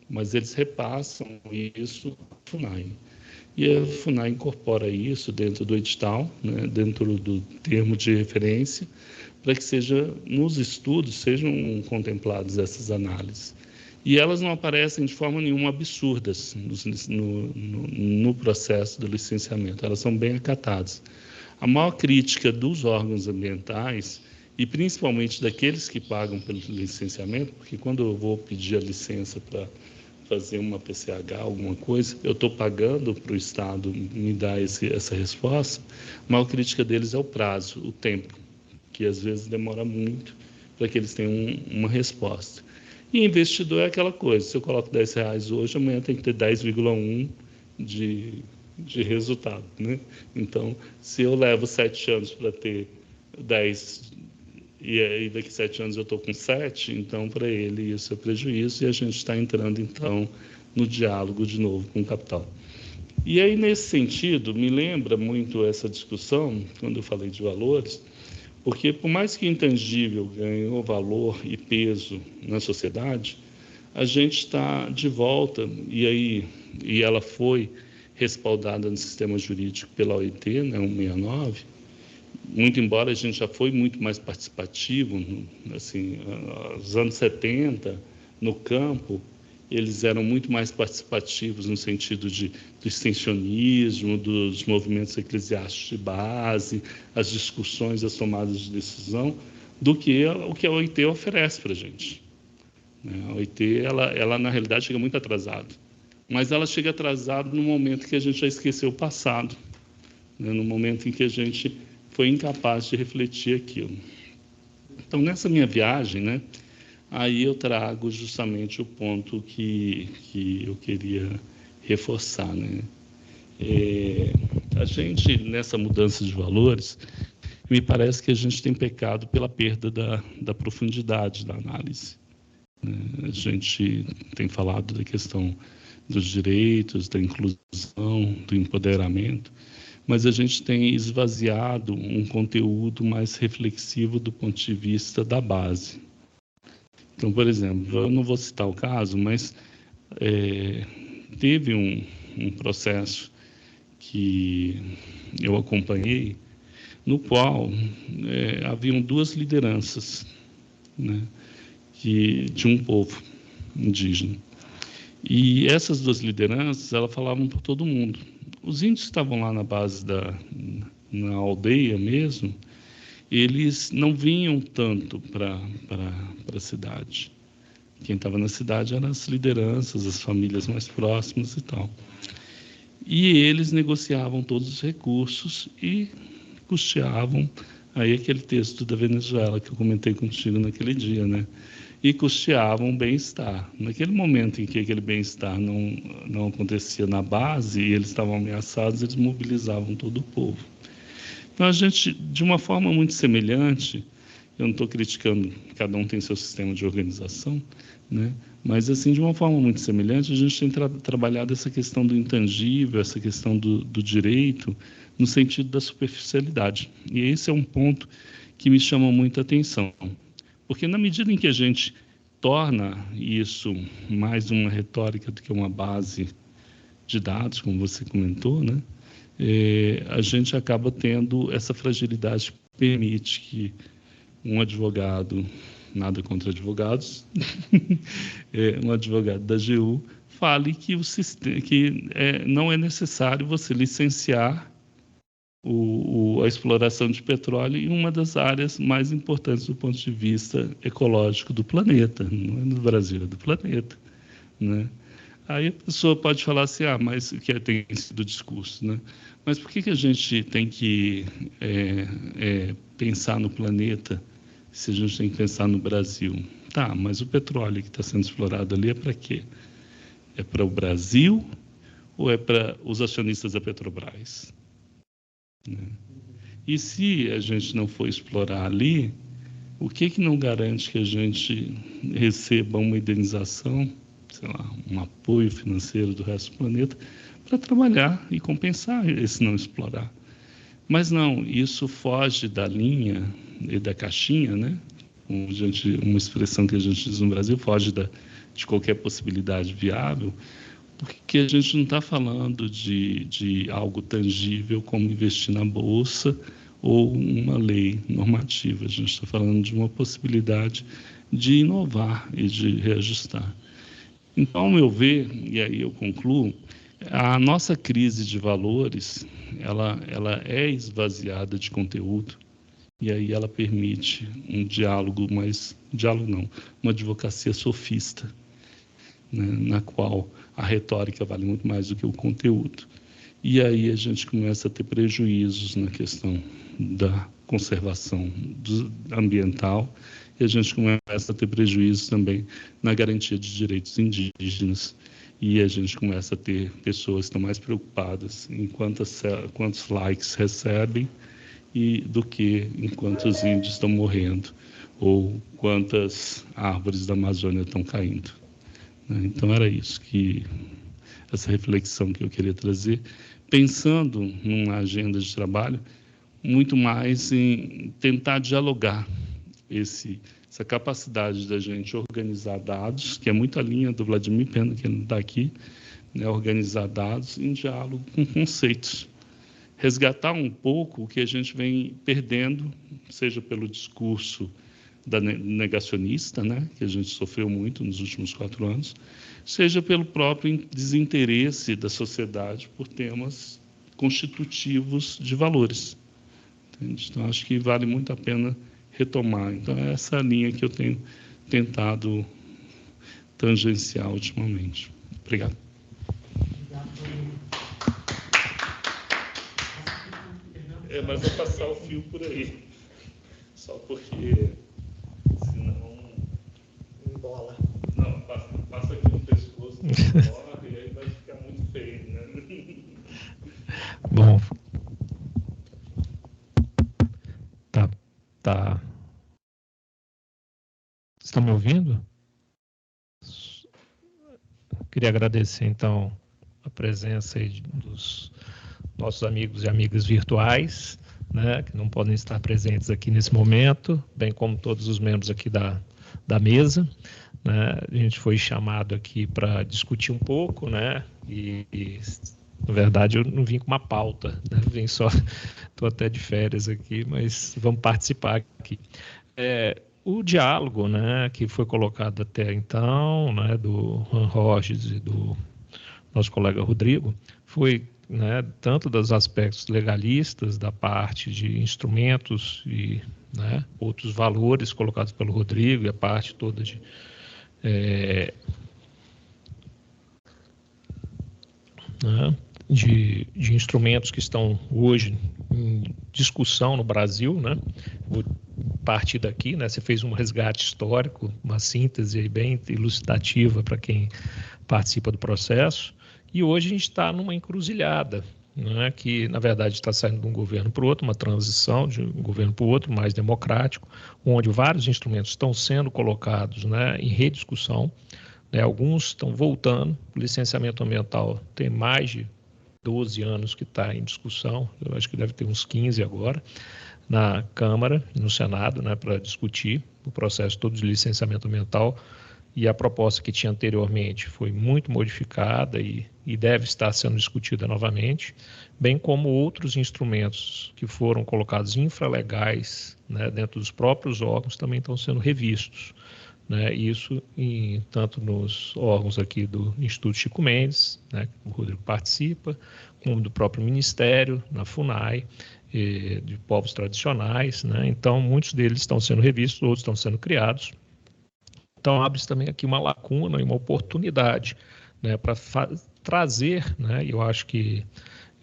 mas eles repassam isso à FUNAI. E a FUNAI incorpora isso dentro do edital, né, dentro do termo de referência, para que nos estudos sejam contempladas essas análises. E elas não aparecem de forma nenhuma absurdas no processo do licenciamento, elas são bem acatadas. A maior crítica dos órgãos ambientais, e principalmente daqueles que pagam pelo licenciamento, porque quando eu vou pedir a licença para fazer uma PCH, alguma coisa, eu estou pagando para o Estado me dar essa resposta, a maior crítica deles é o prazo, o tempo, que às vezes demora muito para que eles tenham uma resposta. E investidor é aquela coisa, se eu coloco R$10 hoje, amanhã tem que ter 10,1 de resultado, né? Então, se eu levo 7 anos para ter 10 e aí daqui 7 anos eu estou com 7, então para ele isso é prejuízo e a gente está entrando então no diálogo de novo com o capital. E aí nesse sentido me lembra muito essa discussão quando eu falei de valores, porque por mais que o intangível ganhou valor e peso na sociedade, a gente está de volta e ela foi respaldada no sistema jurídico pela OIT, né, 169, muito embora a gente já foi muito mais participativo, assim, nos anos 70, no campo, eles eram muito mais participativos no sentido do extensionismo, dos movimentos eclesiásticos de base, as discussões, as tomadas de decisão, do que o que a OIT oferece para a gente. A OIT, ela na realidade chega muito atrasada, mas ela chega atrasada no momento que a gente já esqueceu o passado, né? No momento em que a gente foi incapaz de refletir aquilo. Então, nessa minha viagem, né, aí eu trago justamente o ponto que eu queria reforçar, né? A gente, nessa mudança de valores, me parece que a gente tem pecado pela perda da profundidade da análise. A gente tem falado da questão dos direitos, da inclusão, do empoderamento, mas a gente tem esvaziado um conteúdo mais reflexivo do ponto de vista da base. Então, por exemplo, eu não vou citar o caso, mas teve um processo que eu acompanhei, no qual haviam duas lideranças, né, de um povo indígena. E essas duas lideranças, elas falavam para todo mundo. Os índios estavam lá na base na aldeia mesmo, eles não vinham tanto para a cidade. Quem estava na cidade eram as lideranças, as famílias mais próximas e tal. E eles negociavam todos os recursos e custeavam, aí aquele texto da Venezuela que eu comentei contigo naquele dia, né? E custeavam o bem-estar. Naquele momento em que aquele bem-estar não acontecia na base e eles estavam ameaçados, eles mobilizavam todo o povo. Então, a gente, de uma forma muito semelhante, eu não estou criticando, cada um tem seu sistema de organização, né? Mas, assim, de uma forma muito semelhante, a gente tem trabalhado essa questão do intangível, essa questão do direito, no sentido da superficialidade. E esse é um ponto que me chama muita atenção. Porque, na medida em que a gente torna isso mais uma retórica do que uma base de dados, como você comentou, né? A gente acaba tendo essa fragilidade que permite que um advogado, nada contra advogados, um advogado da AGU, fale que, não é necessário você licenciar a exploração de petróleo em uma das áreas mais importantes do ponto de vista ecológico do planeta, não é no Brasil, é do planeta, né? Aí a pessoa pode falar assim, mas que tem sido o discurso, né? Mas por que a gente tem que pensar no planeta se a gente tem que pensar no Brasil? Tá, mas o petróleo que está sendo explorado ali é para quê? É para o Brasil ou é para os acionistas da Petrobras? Né? E se a gente não for explorar ali, o que não garante que a gente receba uma indenização, sei lá, um apoio financeiro do resto do planeta para trabalhar e compensar esse não explorar? Mas não, isso foge da linha e da caixinha, né? Uma expressão que a gente diz no Brasil, foge de qualquer possibilidade viável, porque a gente não está falando de algo tangível como investir na Bolsa ou uma lei normativa. A gente está falando de uma possibilidade de inovar e de reajustar. Então, ao meu ver, e aí eu concluo, a nossa crise de valores, ela é esvaziada de conteúdo, e aí ela permite um diálogo, uma advocacia sofista, né, na qual a retórica vale muito mais do que o conteúdo. E aí a gente começa a ter prejuízos na questão da conservação ambiental, e a gente começa a ter prejuízos também na garantia de direitos indígenas, e a gente começa a ter pessoas que estão mais preocupadas em quantos likes recebem do que em quantos índios estão morrendo ou quantas árvores da Amazônia estão caindo. Então era isso, essa reflexão que eu queria trazer, pensando numa agenda de trabalho muito mais em tentar dialogar essa capacidade da gente organizar dados, que é muito a linha do Vladimir, pena que ele não está aqui, né, organizar dados em diálogo com conceitos. Resgatar um pouco o que a gente vem perdendo, seja pelo discurso negacionista, né, que a gente sofreu muito nos últimos 4 anos, seja pelo próprio desinteresse da sociedade por temas constitutivos de valores. Entende? Então, acho que vale muito a pena retomar. Então, é essa linha que eu tenho tentado tangenciar ultimamente. Obrigado. Mas vou passar o fio por aí. Só porque, senão... Bola. Não, passa aqui no pescoço, e aí vai ficar muito feio, né? Bom. Tá. Estão me ouvindo? Queria agradecer, então, a presença aí dos nossos amigos e amigas virtuais, né, que não podem estar presentes aqui nesse momento, bem como todos os membros aqui da mesa. Né? A gente foi chamado aqui para discutir um pouco, né, e na verdade eu não vim com uma pauta, né? Vim só, estou até de férias aqui, mas vamos participar aqui. O diálogo, né, que foi colocado até então, né, do Juan Rorges e do nosso colega Rodrigo, foi né, tanto dos aspectos legalistas, da parte de instrumentos e, né, outros valores colocados pelo Rodrigo, e a parte toda de instrumentos que estão hoje em discussão no Brasil, né? Vou partir daqui, né? Você fez um resgate histórico, uma síntese bem elucidativa para quem participa do processo, e hoje a gente está numa encruzilhada, né? Que, na verdade, está saindo de um governo para o outro, uma transição de um governo para o outro, mais democrático, onde vários instrumentos estão sendo colocados, né, em rediscussão, né? Alguns estão voltando. O licenciamento ambiental tem mais de 12 anos que está em discussão, eu acho que deve ter uns 15 agora, na Câmara e no Senado, né, para discutir o processo todo de licenciamento ambiental, e a proposta que tinha anteriormente foi muito modificada e deve estar sendo discutida novamente, bem como outros instrumentos que foram colocados infralegais, né, dentro dos próprios órgãos também estão sendo revistos, né, isso tanto nos órgãos aqui do Instituto Chico Mendes, né, que o Rodrigo participa, como do próprio Ministério, na FUNAI, de povos tradicionais, né, então muitos deles estão sendo revistos, outros estão sendo criados. Então abre-se também aqui uma lacuna e uma oportunidade, né, para trazer, né, eu acho que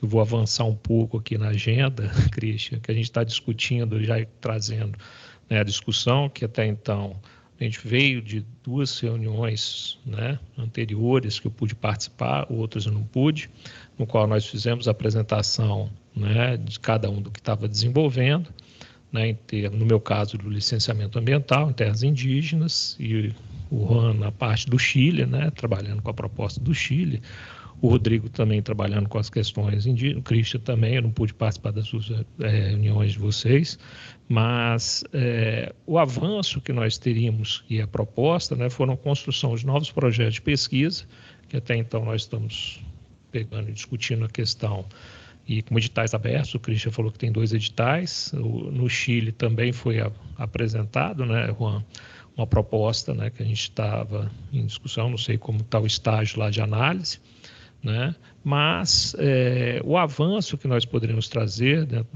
eu vou avançar um pouco aqui na agenda, Christian, que a gente está discutindo, já trazendo, né, a discussão, que até então a gente veio de 2 reuniões, né, anteriores que eu pude participar, outras eu não pude, no qual nós fizemos a apresentação, né, de cada um do que estava desenvolvendo, né, no meu caso do licenciamento ambiental em terras indígenas, e o Juan na parte do Chile, né, trabalhando com a proposta do Chile, o Rodrigo também trabalhando com as questões indígenas, o Christian também, eu não pude participar das suas reuniões de vocês, mas o avanço que nós teríamos e a proposta, né, foram a construção de novos projetos de pesquisa, que até então nós estamos pegando e discutindo a questão, e com editais abertos, o Christian falou que tem 2 editais, no Chile também foi apresentado, né, Juan, uma proposta, né, que a gente estava em discussão, não sei como está o estágio lá de análise, né? Mas o avanço que nós poderíamos trazer dentro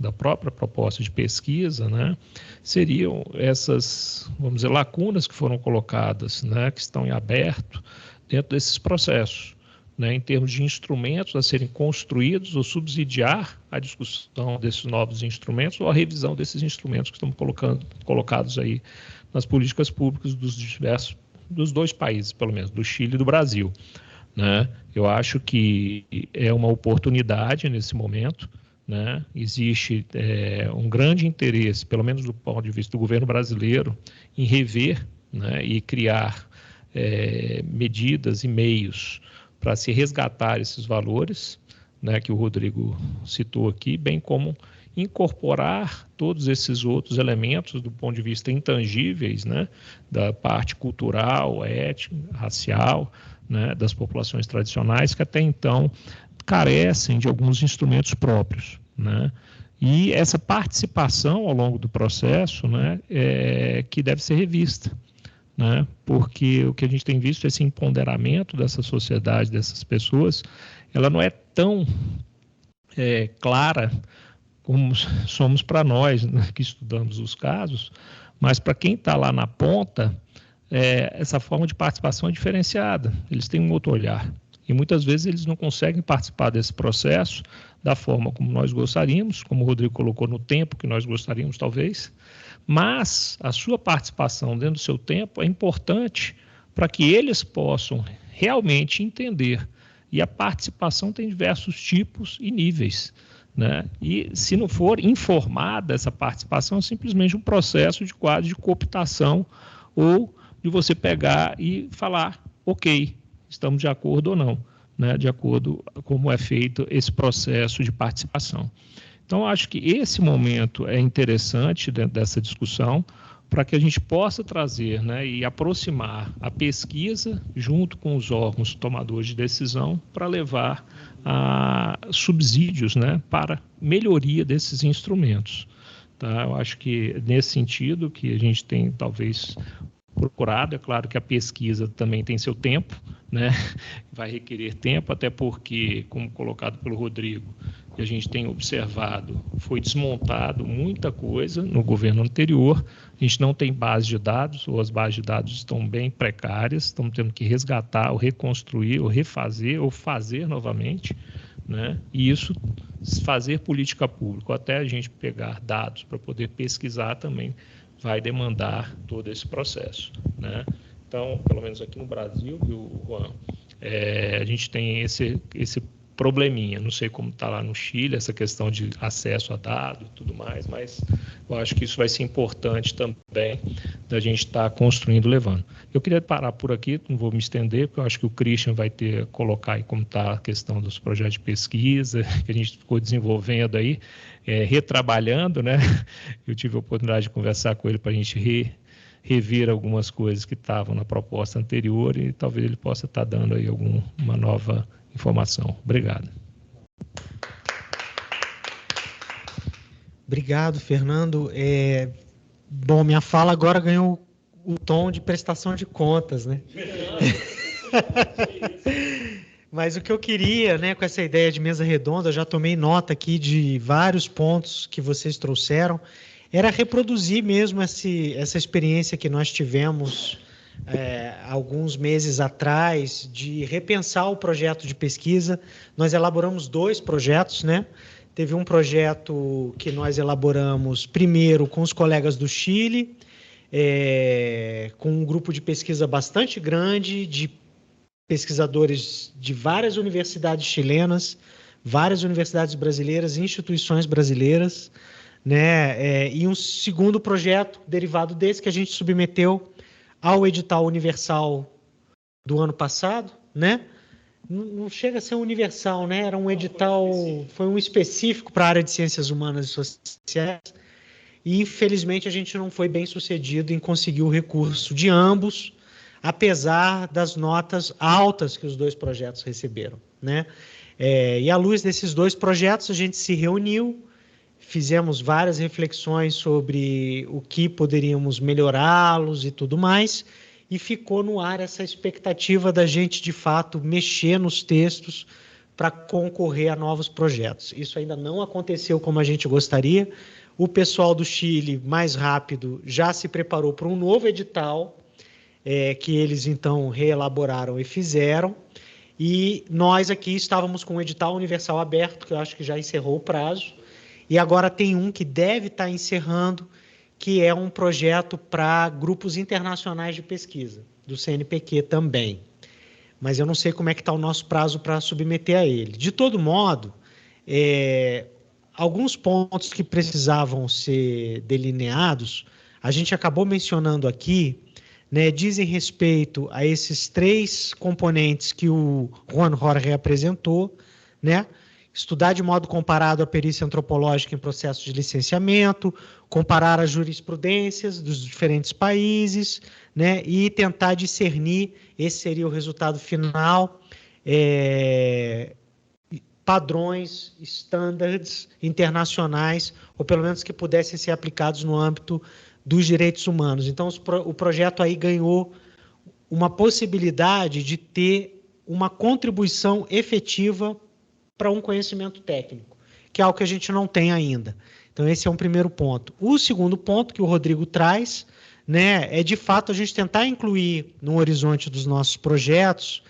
da própria proposta de pesquisa, né, seriam essas, vamos dizer, lacunas que foram colocadas, né, que estão em aberto dentro desses processos, né, em termos de instrumentos a serem construídos ou subsidiar a discussão desses novos instrumentos ou a revisão desses instrumentos que estão colocados aí nas políticas públicas dos 2 países, pelo menos, do Chile e do Brasil, né? Eu acho que é uma oportunidade nesse momento, né? Existe um grande interesse, pelo menos do ponto de vista do governo brasileiro, em rever, né, e criar medidas e meios para se resgatar esses valores, né, que o Rodrigo citou aqui, bem como incorporar todos esses outros elementos do ponto de vista intangíveis, né, da parte cultural, étnica, racial, né, das populações tradicionais, que até então carecem de alguns instrumentos próprios, né? E essa participação ao longo do processo, né, que deve ser revista, né? Porque o que a gente tem visto, esse empoderamento dessa sociedade, dessas pessoas, ela não é tão clara como somos para nós, né, que estudamos os casos, mas para quem está lá na ponta, essa forma de participação é diferenciada, eles têm um outro olhar. E muitas vezes eles não conseguem participar desse processo da forma como nós gostaríamos, como o Rodrigo colocou, no tempo que nós gostaríamos, talvez, mas a sua participação dentro do seu tempo é importante para que eles possam realmente entender. E a participação tem diversos tipos e níveis, né? E se não for informada essa participação, é simplesmente um processo de quadro de cooptação ou de você pegar e falar, ok, estamos de acordo ou não, né, de acordo com como é feito esse processo de participação. Então, acho que esse momento é interessante dentro dessa discussão para que a gente possa trazer, né, e aproximar a pesquisa junto com os órgãos tomadores de decisão para levar a subsídios, né, para melhoria desses instrumentos. Tá? Eu acho que nesse sentido que a gente tem talvez procurado. É claro que a pesquisa também tem seu tempo, né? Vai requerer tempo, até porque, como colocado pelo Rodrigo, e a gente tem observado, foi desmontado muita coisa no governo anterior. A gente não tem base de dados, ou as bases de dados estão bem precárias, estamos tendo que resgatar, ou reconstruir, ou refazer, ou fazer novamente, né? E isso, fazer política pública, até a gente pegar dados para poder pesquisar também, vai demandar todo esse processo, né? Então, pelo menos aqui no Brasil, viu, Juan, a gente tem esse probleminha. Não sei como está lá no Chile, essa questão de acesso a dados e tudo mais, mas eu acho que isso vai ser importante também da gente estar construindo, levando. Eu queria parar por aqui, não vou me estender, porque eu acho que o Christian vai colocar aí como está a questão dos projetos de pesquisa, que a gente ficou desenvolvendo aí, retrabalhando, né? Eu tive a oportunidade de conversar com ele para a gente rever algumas coisas que estavam na proposta anterior e talvez ele possa estar dando aí uma nova informação. Obrigado. Obrigado, Fernando. Bom, minha fala agora ganhou o tom de prestação de contas, né? Mas o que eu queria, né, com essa ideia de mesa redonda, eu já tomei nota aqui de vários pontos que vocês trouxeram, era reproduzir mesmo essa experiência que nós tivemos alguns meses atrás, de repensar o projeto de pesquisa. Nós elaboramos 2 projetos, né? Teve um projeto que nós elaboramos primeiro com os colegas do Chile, com um grupo de pesquisa bastante grande, de pesquisadores de várias universidades chilenas, várias universidades brasileiras, instituições brasileiras, né? E um segundo projeto derivado desse que a gente submeteu ao edital universal do ano passado, né? Não chega a ser universal, né? Era um edital, foi um específico para a área de ciências humanas e sociais, e infelizmente a gente não foi bem sucedido em conseguir o recurso de ambos, apesar das notas altas que os 2 projetos receberam, né? E à luz desses 2 projetos, a gente se reuniu, fizemos várias reflexões sobre o que poderíamos melhorá-los e tudo mais, e ficou no ar essa expectativa da gente, de fato, mexer nos textos para concorrer a novos projetos. Isso ainda não aconteceu como a gente gostaria. O pessoal do Chile, mais rápido, já se preparou para um novo edital, que eles, então, reelaboraram e fizeram. E nós aqui estávamos com o edital universal aberto, que eu acho que já encerrou o prazo, e agora tem um que deve estar encerrando, que é um projeto para grupos internacionais de pesquisa, do CNPq também. Mas eu não sei como é que está o nosso prazo para submeter a ele. De todo modo, alguns pontos que precisavam ser delineados, a gente acabou mencionando aqui, né, dizem respeito a esses 3 componentes que o Juan Jorge apresentou, né? Estudar de modo comparado a perícia antropológica em processo de licenciamento, comparar as jurisprudências dos diferentes países, né, e tentar discernir, esse seria o resultado final, padrões, standards internacionais, ou pelo menos que pudessem ser aplicados no âmbito dos direitos humanos. Então, o projeto aí ganhou uma possibilidade de ter uma contribuição efetiva para um conhecimento técnico, que é algo que a gente não tem ainda. Então, esse é um primeiro ponto. O segundo ponto que o Rodrigo traz, né, é, de fato, a gente tentar incluir no horizonte dos nossos projetos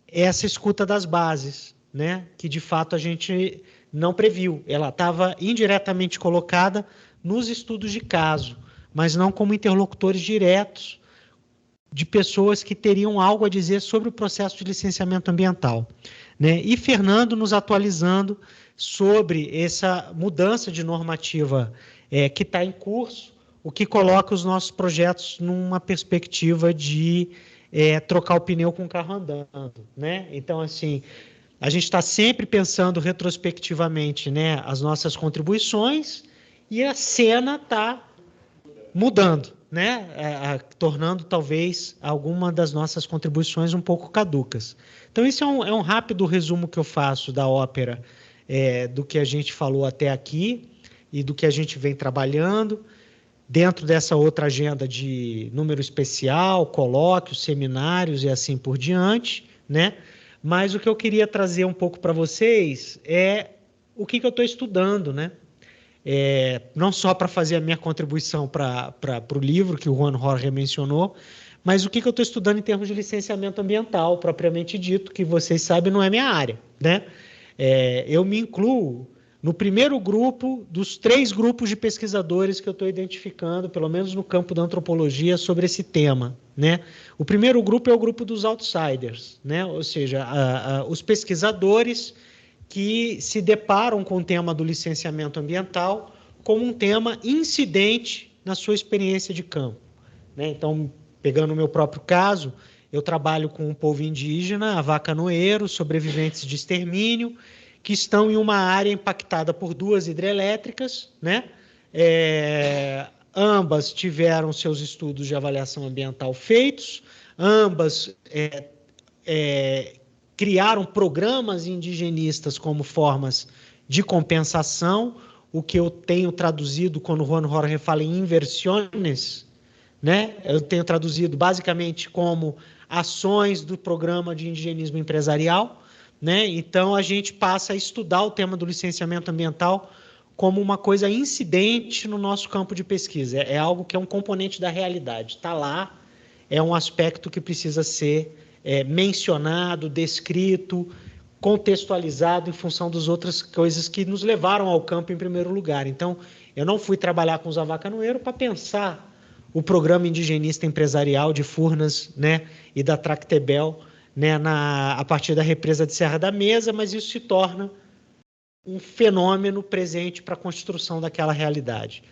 essa escuta das bases, né, que, de fato, a gente não previu. Ela estava indiretamente colocada nos estudos de caso, mas não como interlocutores diretos de pessoas que teriam algo a dizer sobre o processo de licenciamento ambiental, né? E Fernando nos atualizando sobre essa mudança de normativa que está em curso, o que coloca os nossos projetos numa perspectiva de trocar o pneu com o carro andando, né? Então, assim, a gente está sempre pensando retrospectivamente, né, as nossas contribuições, e a cena está mudando, né? Tornando talvez alguma das nossas contribuições um pouco caducas. Então, isso é um rápido resumo que eu faço da ópera, do que a gente falou até aqui e do que a gente vem trabalhando. dentro dessa outra agenda de número especial, colóquios, seminários e assim por diante, né? Mas o que eu queria trazer um pouco para vocês é o que eu estou estudando, né? Não só para fazer a minha contribuição para o livro que o Juan Jorge mencionou, mas o que eu estou estudando em termos de licenciamento ambiental, propriamente dito, que vocês sabem não é minha área, né? Eu me incluo no primeiro grupo dos 3 grupos de pesquisadores que eu estou identificando, pelo menos no campo da antropologia, sobre esse tema, né? O primeiro grupo é o grupo dos outsiders, né? Ou seja, os pesquisadores que se deparam com o tema do licenciamento ambiental como um tema incidente na sua experiência de campo, né? Então, pegando o meu próprio caso, eu trabalho com um povo indígena, avacanoeiro, sobreviventes de extermínio, que estão em uma área impactada por 2 hidrelétricas, né? Ambas tiveram seus estudos de avaliação ambiental feitos, ambas criaram programas indigenistas como formas de compensação, o que eu tenho traduzido quando o Juan Jorge fala em inversiones, né? Eu tenho traduzido basicamente como ações do programa de indigenismo empresarial, né? Então, a gente passa a estudar o tema do licenciamento ambiental como uma coisa incidente no nosso campo de pesquisa. É algo que é um componente da realidade. Está lá, é um aspecto que precisa ser mencionado, descrito, contextualizado em função das outras coisas que nos levaram ao campo em primeiro lugar. Então, eu não fui trabalhar com os avacanoeiros para pensar o programa indigenista empresarial de Furnas, né, e da Tractebel, né, a partir da represa de Serra da Mesa, mas isso se torna um fenômeno presente para a construção daquela realidade.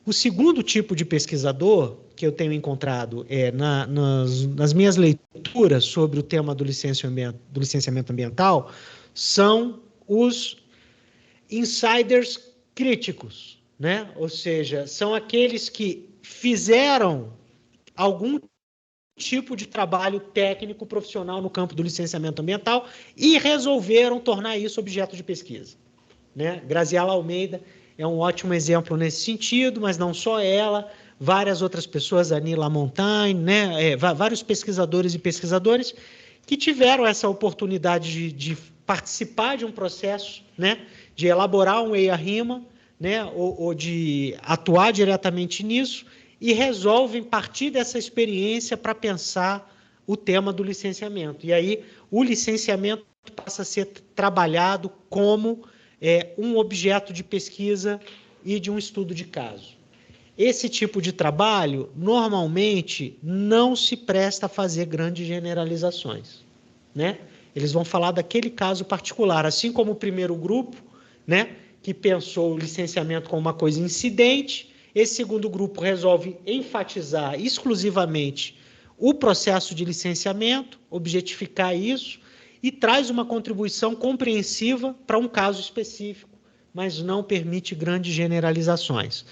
O segundo tipo de pesquisador que eu tenho encontrado nas minhas leituras sobre o tema do licenciamento ambiental são os insiders críticos, né? Ou seja, são aqueles que fizeram algum tipo de trabalho técnico profissional no campo do licenciamento ambiental e resolveram tornar isso objeto de pesquisa, né? Graziela Almeida é um ótimo exemplo nesse sentido, mas não só ela, várias outras pessoas, Anila Montagne, né? Vários pesquisadores e pesquisadoras que tiveram essa oportunidade de participar de um processo, né? De elaborar um EIA-RIMA, né? Ou de atuar diretamente nisso, e resolvem partir dessa experiência para pensar o tema do licenciamento. E aí o licenciamento passa a ser trabalhado como um objeto de pesquisa e de um estudo de caso. Esse tipo de trabalho, normalmente, não se presta a fazer grandes generalizações, né? Eles vão falar daquele caso particular, assim como o primeiro grupo, né, que pensou o licenciamento como uma coisa incidente. Esse segundo grupo resolve enfatizar exclusivamente o processo de licenciamento, objetificar isso, e traz uma contribuição compreensiva para um caso específico, mas não permite grandes generalizações.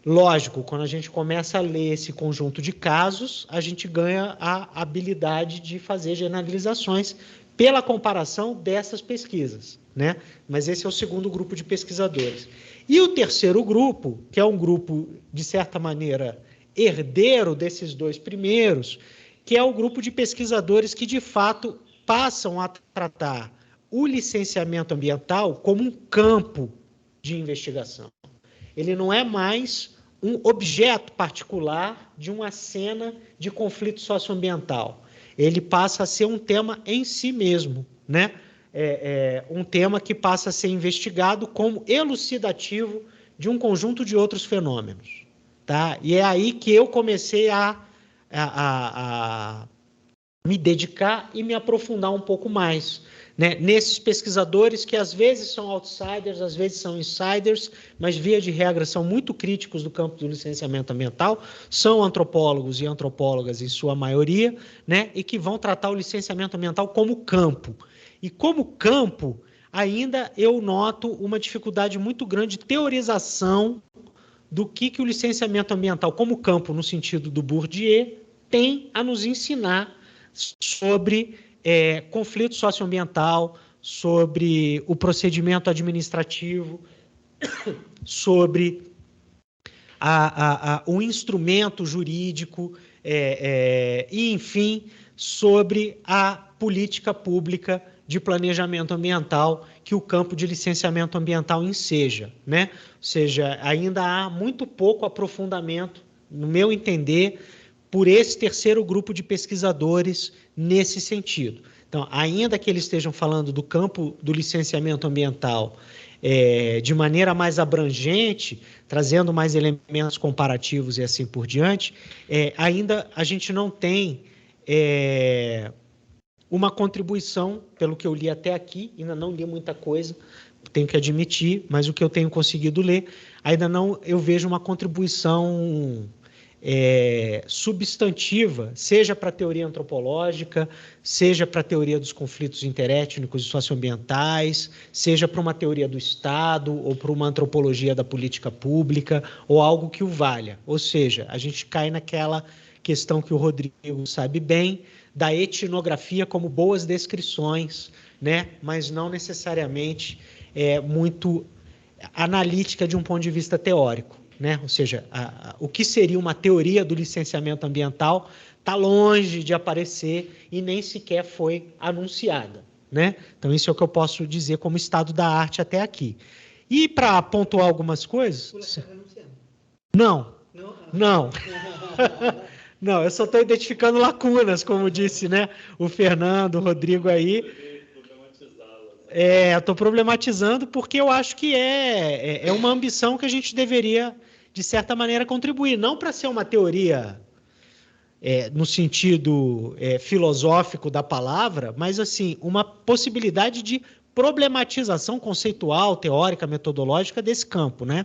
Lógico, quando a gente começa a ler esse conjunto de casos, a gente ganha a habilidade de fazer generalizações pela comparação dessas pesquisas, né? Mas esse é o segundo grupo de pesquisadores. E o terceiro grupo, que é um grupo, de certa maneira, herdeiro desses 2 primeiros, que é o grupo de pesquisadores que, de fato, passam a tratar o licenciamento ambiental como um campo de investigação. Ele não é mais um objeto particular de uma cena de conflito socioambiental. Ele passa a ser um tema em si mesmo, né? Um tema que passa a ser investigado como elucidativo de um conjunto de outros fenômenos, tá? E é aí que eu comecei a me dedicar e me aprofundar um pouco mais, né, nesses pesquisadores que às vezes são outsiders, às vezes são insiders, mas via de regra são muito críticos do campo do licenciamento ambiental, são antropólogos e antropólogas em sua maioria, né, e que vão tratar o licenciamento ambiental como campo. E como campo, ainda eu noto uma dificuldade muito grande de teorização do que o licenciamento ambiental como campo, no sentido do Bourdieu, tem a nos ensinar sobre conflito socioambiental, sobre o procedimento administrativo, sobre o instrumento jurídico e, enfim, sobre a política pública de planejamento ambiental que o campo de licenciamento ambiental enseja, né? Ou seja, ainda há muito pouco aprofundamento, no meu entender, por esse terceiro grupo de pesquisadores nesse sentido. Então, ainda que eles estejam falando do campo do licenciamento ambiental de maneira mais abrangente, trazendo mais elementos comparativos e assim por diante, ainda a gente não tem uma contribuição, pelo que eu li até aqui, ainda não li muita coisa, tenho que admitir, mas o que eu tenho conseguido ler, ainda não eu vejo uma contribuição substantiva, seja para a teoria antropológica, seja para a teoria dos conflitos interétnicos e socioambientais, seja para uma teoria do Estado, ou para uma antropologia da política pública, ou algo que o valha. Ou seja, a gente cai naquela questão que o Rodrigo sabe bem, da etnografia como boas descrições, né? Mas não necessariamente muito analítica de um ponto de vista teórico, né? Ou seja, o que seria uma teoria do licenciamento ambiental está longe de aparecer e nem sequer foi anunciada, né? Então, isso é o que eu posso dizer como estado da arte até aqui. E para pontuar algumas coisas... Não. Não, eu só estou identificando lacunas, como disse, né, o Fernando, o Rodrigo aí. Eu estou problematizando porque eu acho que é uma ambição que a gente deveria, de certa maneira, contribuir. Não para ser uma teoria no sentido filosófico da palavra, mas, assim, uma possibilidade de problematização conceitual, teórica, metodológica desse campo, né?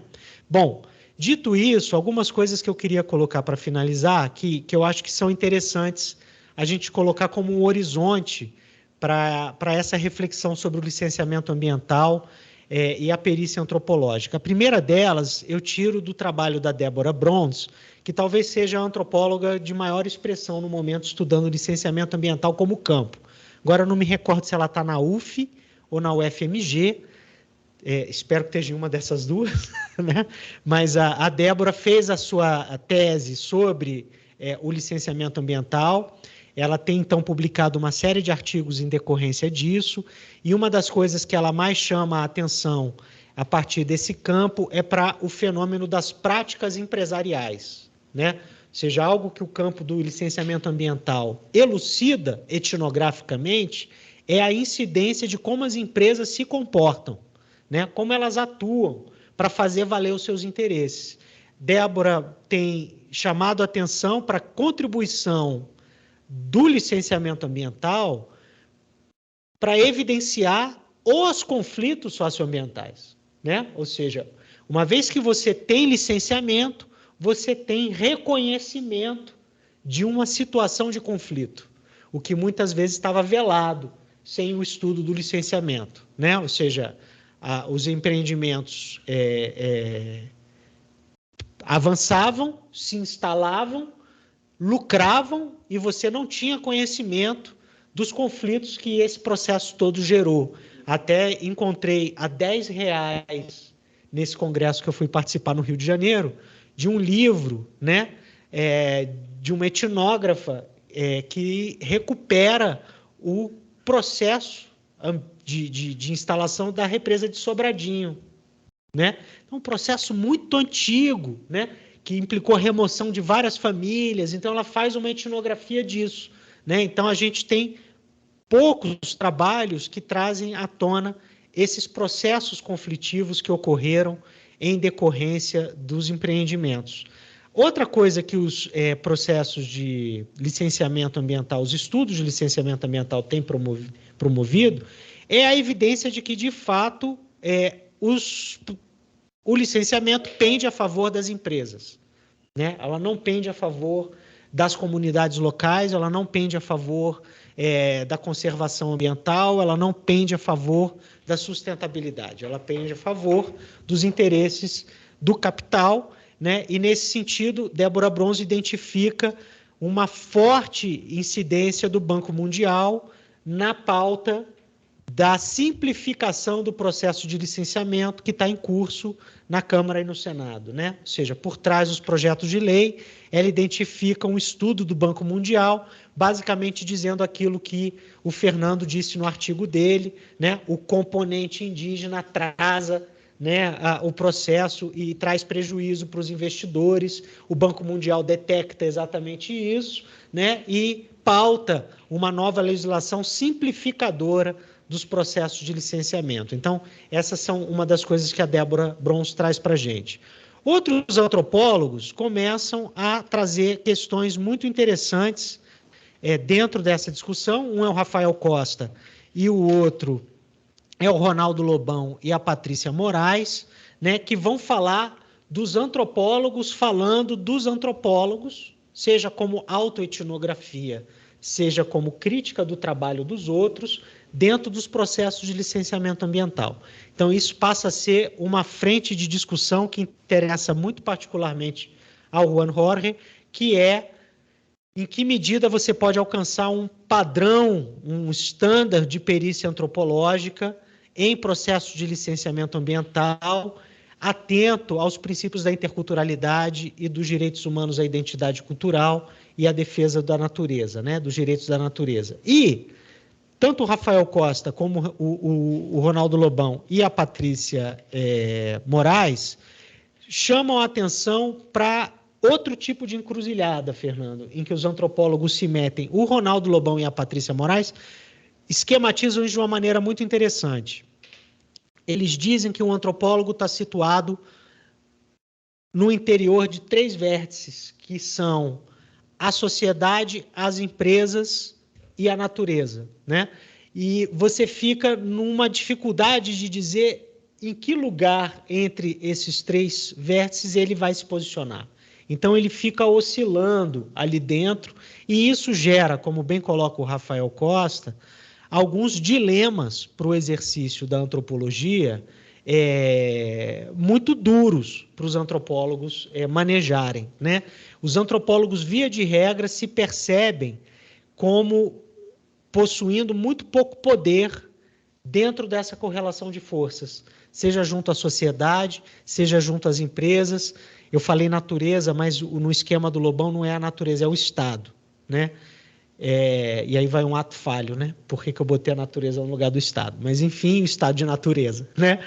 Bom, dito isso, algumas coisas que eu queria colocar para finalizar, que eu acho que são interessantes a gente colocar como um horizonte para essa reflexão sobre o licenciamento ambiental e a perícia antropológica. A primeira delas eu tiro do trabalho da Débora Bronze, que talvez seja a antropóloga de maior expressão no momento estudando licenciamento ambiental como campo. Agora eu não me recordo se ela está na UF ou na UFMG, espero que esteja em uma dessas duas, né? Mas a Débora fez a sua tese sobre o licenciamento ambiental. Ela tem, então, publicado uma série de artigos em decorrência disso, e uma das coisas que ela mais chama a atenção a partir desse campo é para o fenômeno das práticas empresariais, né? Ou seja, algo que o campo do licenciamento ambiental elucida etnograficamente é a incidência de como as empresas se comportam, né? Como elas atuam para fazer valer os seus interesses. Débora tem chamado a atenção para a contribuição do licenciamento ambiental para evidenciar os conflitos socioambientais, né? Ou seja, uma vez que você tem licenciamento, você tem reconhecimento de uma situação de conflito, o que muitas vezes estava velado sem o estudo do licenciamento, né? Ou seja, os empreendimentos avançavam, se instalavam, lucravam e você não tinha conhecimento dos conflitos que esse processo todo gerou. Até encontrei a R$10 nesse congresso que eu fui participar no Rio de Janeiro, de um livro, né, de uma etnógrafa que recupera o processo de instalação da represa de Sobradinho, né? É um processo muito antigo, né, que implicou a remoção de várias famílias, então ela faz uma etnografia disso, né? Então a gente tem poucos trabalhos que trazem à tona esses processos conflitivos que ocorreram em decorrência dos empreendimentos. Outra coisa que os processos de licenciamento ambiental, os estudos de licenciamento ambiental têm promovido, é a evidência de que, de fato, o licenciamento pende a favor das empresas, né? Ela não pende a favor das comunidades locais, ela não pende a favor da conservação ambiental, ela não pende a favor da sustentabilidade, ela pende a favor dos interesses do capital, né? E, nesse sentido, Débora Bronze identifica uma forte incidência do Banco Mundial na pauta da simplificação do processo de licenciamento que está em curso na Câmara e no Senado, né? Ou seja, por trás dos projetos de lei, ela identifica um estudo do Banco Mundial, basicamente dizendo aquilo que o Fernando disse no artigo dele, né? O componente indígena atrasa, né, o processo e traz prejuízo para os investidores. O Banco Mundial detecta exatamente isso, né? E pauta uma nova legislação simplificadora dos processos de licenciamento. Então, essas são uma das coisas que a Débora Brons traz para a gente. Outros antropólogos começam a trazer questões muito interessantes dentro dessa discussão. Um é o Rafael Costa e o outro é o Ronaldo Lobão e a Patrícia Moraes, né, que vão falar dos antropólogos falando dos antropólogos, seja como autoetnografia, seja como crítica do trabalho dos outros, dentro dos processos de licenciamento ambiental. Então, isso passa a ser uma frente de discussão que interessa muito particularmente ao Juan Jorge, que é em que medida você pode alcançar um padrão, um estándar de perícia antropológica em processos de licenciamento ambiental, atento aos princípios da interculturalidade e dos direitos humanos à identidade cultural e à defesa da natureza, né, dos direitos da natureza. E tanto o Rafael Costa como o Ronaldo Lobão e a Patrícia Moraes chamam a atenção para outro tipo de encruzilhada, Fernando, em que os antropólogos se metem. O Ronaldo Lobão e a Patrícia Moraes esquematizam isso de uma maneira muito interessante. Eles dizem que o antropólogo está situado no interior de 3 vértices, que são a sociedade, as empresas e a natureza, né? E você fica numa dificuldade de dizer em que lugar entre esses 3 vértices ele vai se posicionar. Então, ele fica oscilando ali dentro, e isso gera, como bem coloca o Rafael Costa, alguns dilemas para o exercício da antropologia muito duros para os antropólogos manejarem, né? Os antropólogos, via de regra, se percebem como possuindo muito pouco poder dentro dessa correlação de forças, seja junto à sociedade, seja junto às empresas. Eu falei natureza, mas no esquema do Lobão não é a natureza, é o Estado, né? E aí vai um ato falho, né? Por que eu botei a natureza no lugar do Estado? Mas, enfim, o Estado de natureza, né?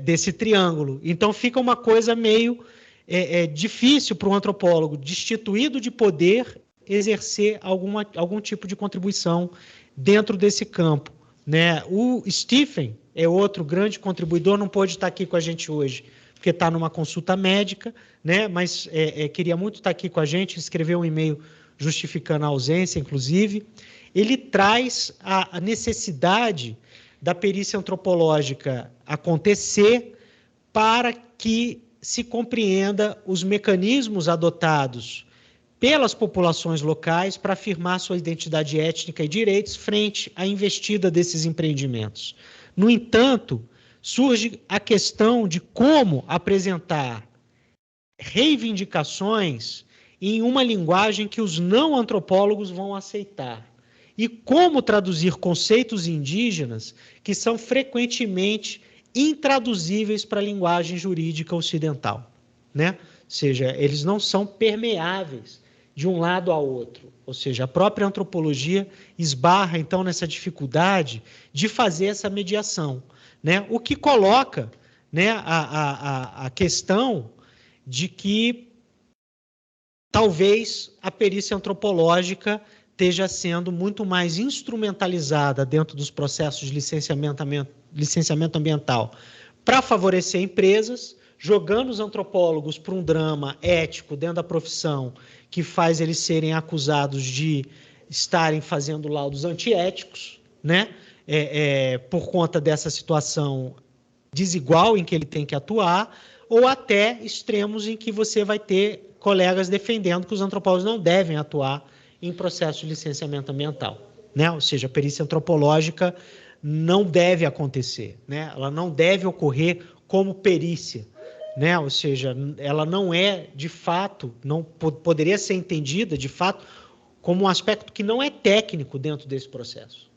Desse triângulo. Então, fica uma coisa meio difícil para um antropólogo destituído de poder exercer algum tipo de contribuição dentro desse campo, né? O Stephen é outro grande contribuidor, não pôde estar aqui com a gente hoje, porque está numa consulta médica, né? Mas queria muito estar aqui com a gente, escreveu um e-mail justificando a ausência, inclusive. Ele traz a necessidade da perícia antropológica acontecer para que se compreenda os mecanismos adotados pelas populações locais para afirmar sua identidade étnica e direitos frente à investida desses empreendimentos. No entanto, surge a questão de como apresentar reivindicações em uma linguagem que os não antropólogos vão aceitar e como traduzir conceitos indígenas que são frequentemente intraduzíveis para a linguagem jurídica ocidental, né? Ou seja, eles não são permeáveis de um lado ao outro. Ou seja, a própria antropologia esbarra, então, nessa dificuldade de fazer essa mediação, né? O que coloca, né, a questão de que talvez a perícia antropológica esteja sendo muito mais instrumentalizada dentro dos processos de licenciamento ambiental para favorecer empresas, jogando os antropólogos para um drama ético dentro da profissão que faz eles serem acusados de estarem fazendo laudos antiéticos, né? Por conta dessa situação desigual em que ele tem que atuar, ou até extremos em que você vai ter colegas defendendo que os antropólogos não devem atuar em processo de licenciamento ambiental, né? Ou seja, a perícia antropológica não deve acontecer, né? Ela não deve ocorrer como perícia, né? Ou seja, ela não é, de fato, não poderia ser entendida, de fato, como um aspecto que não é técnico dentro desse processo.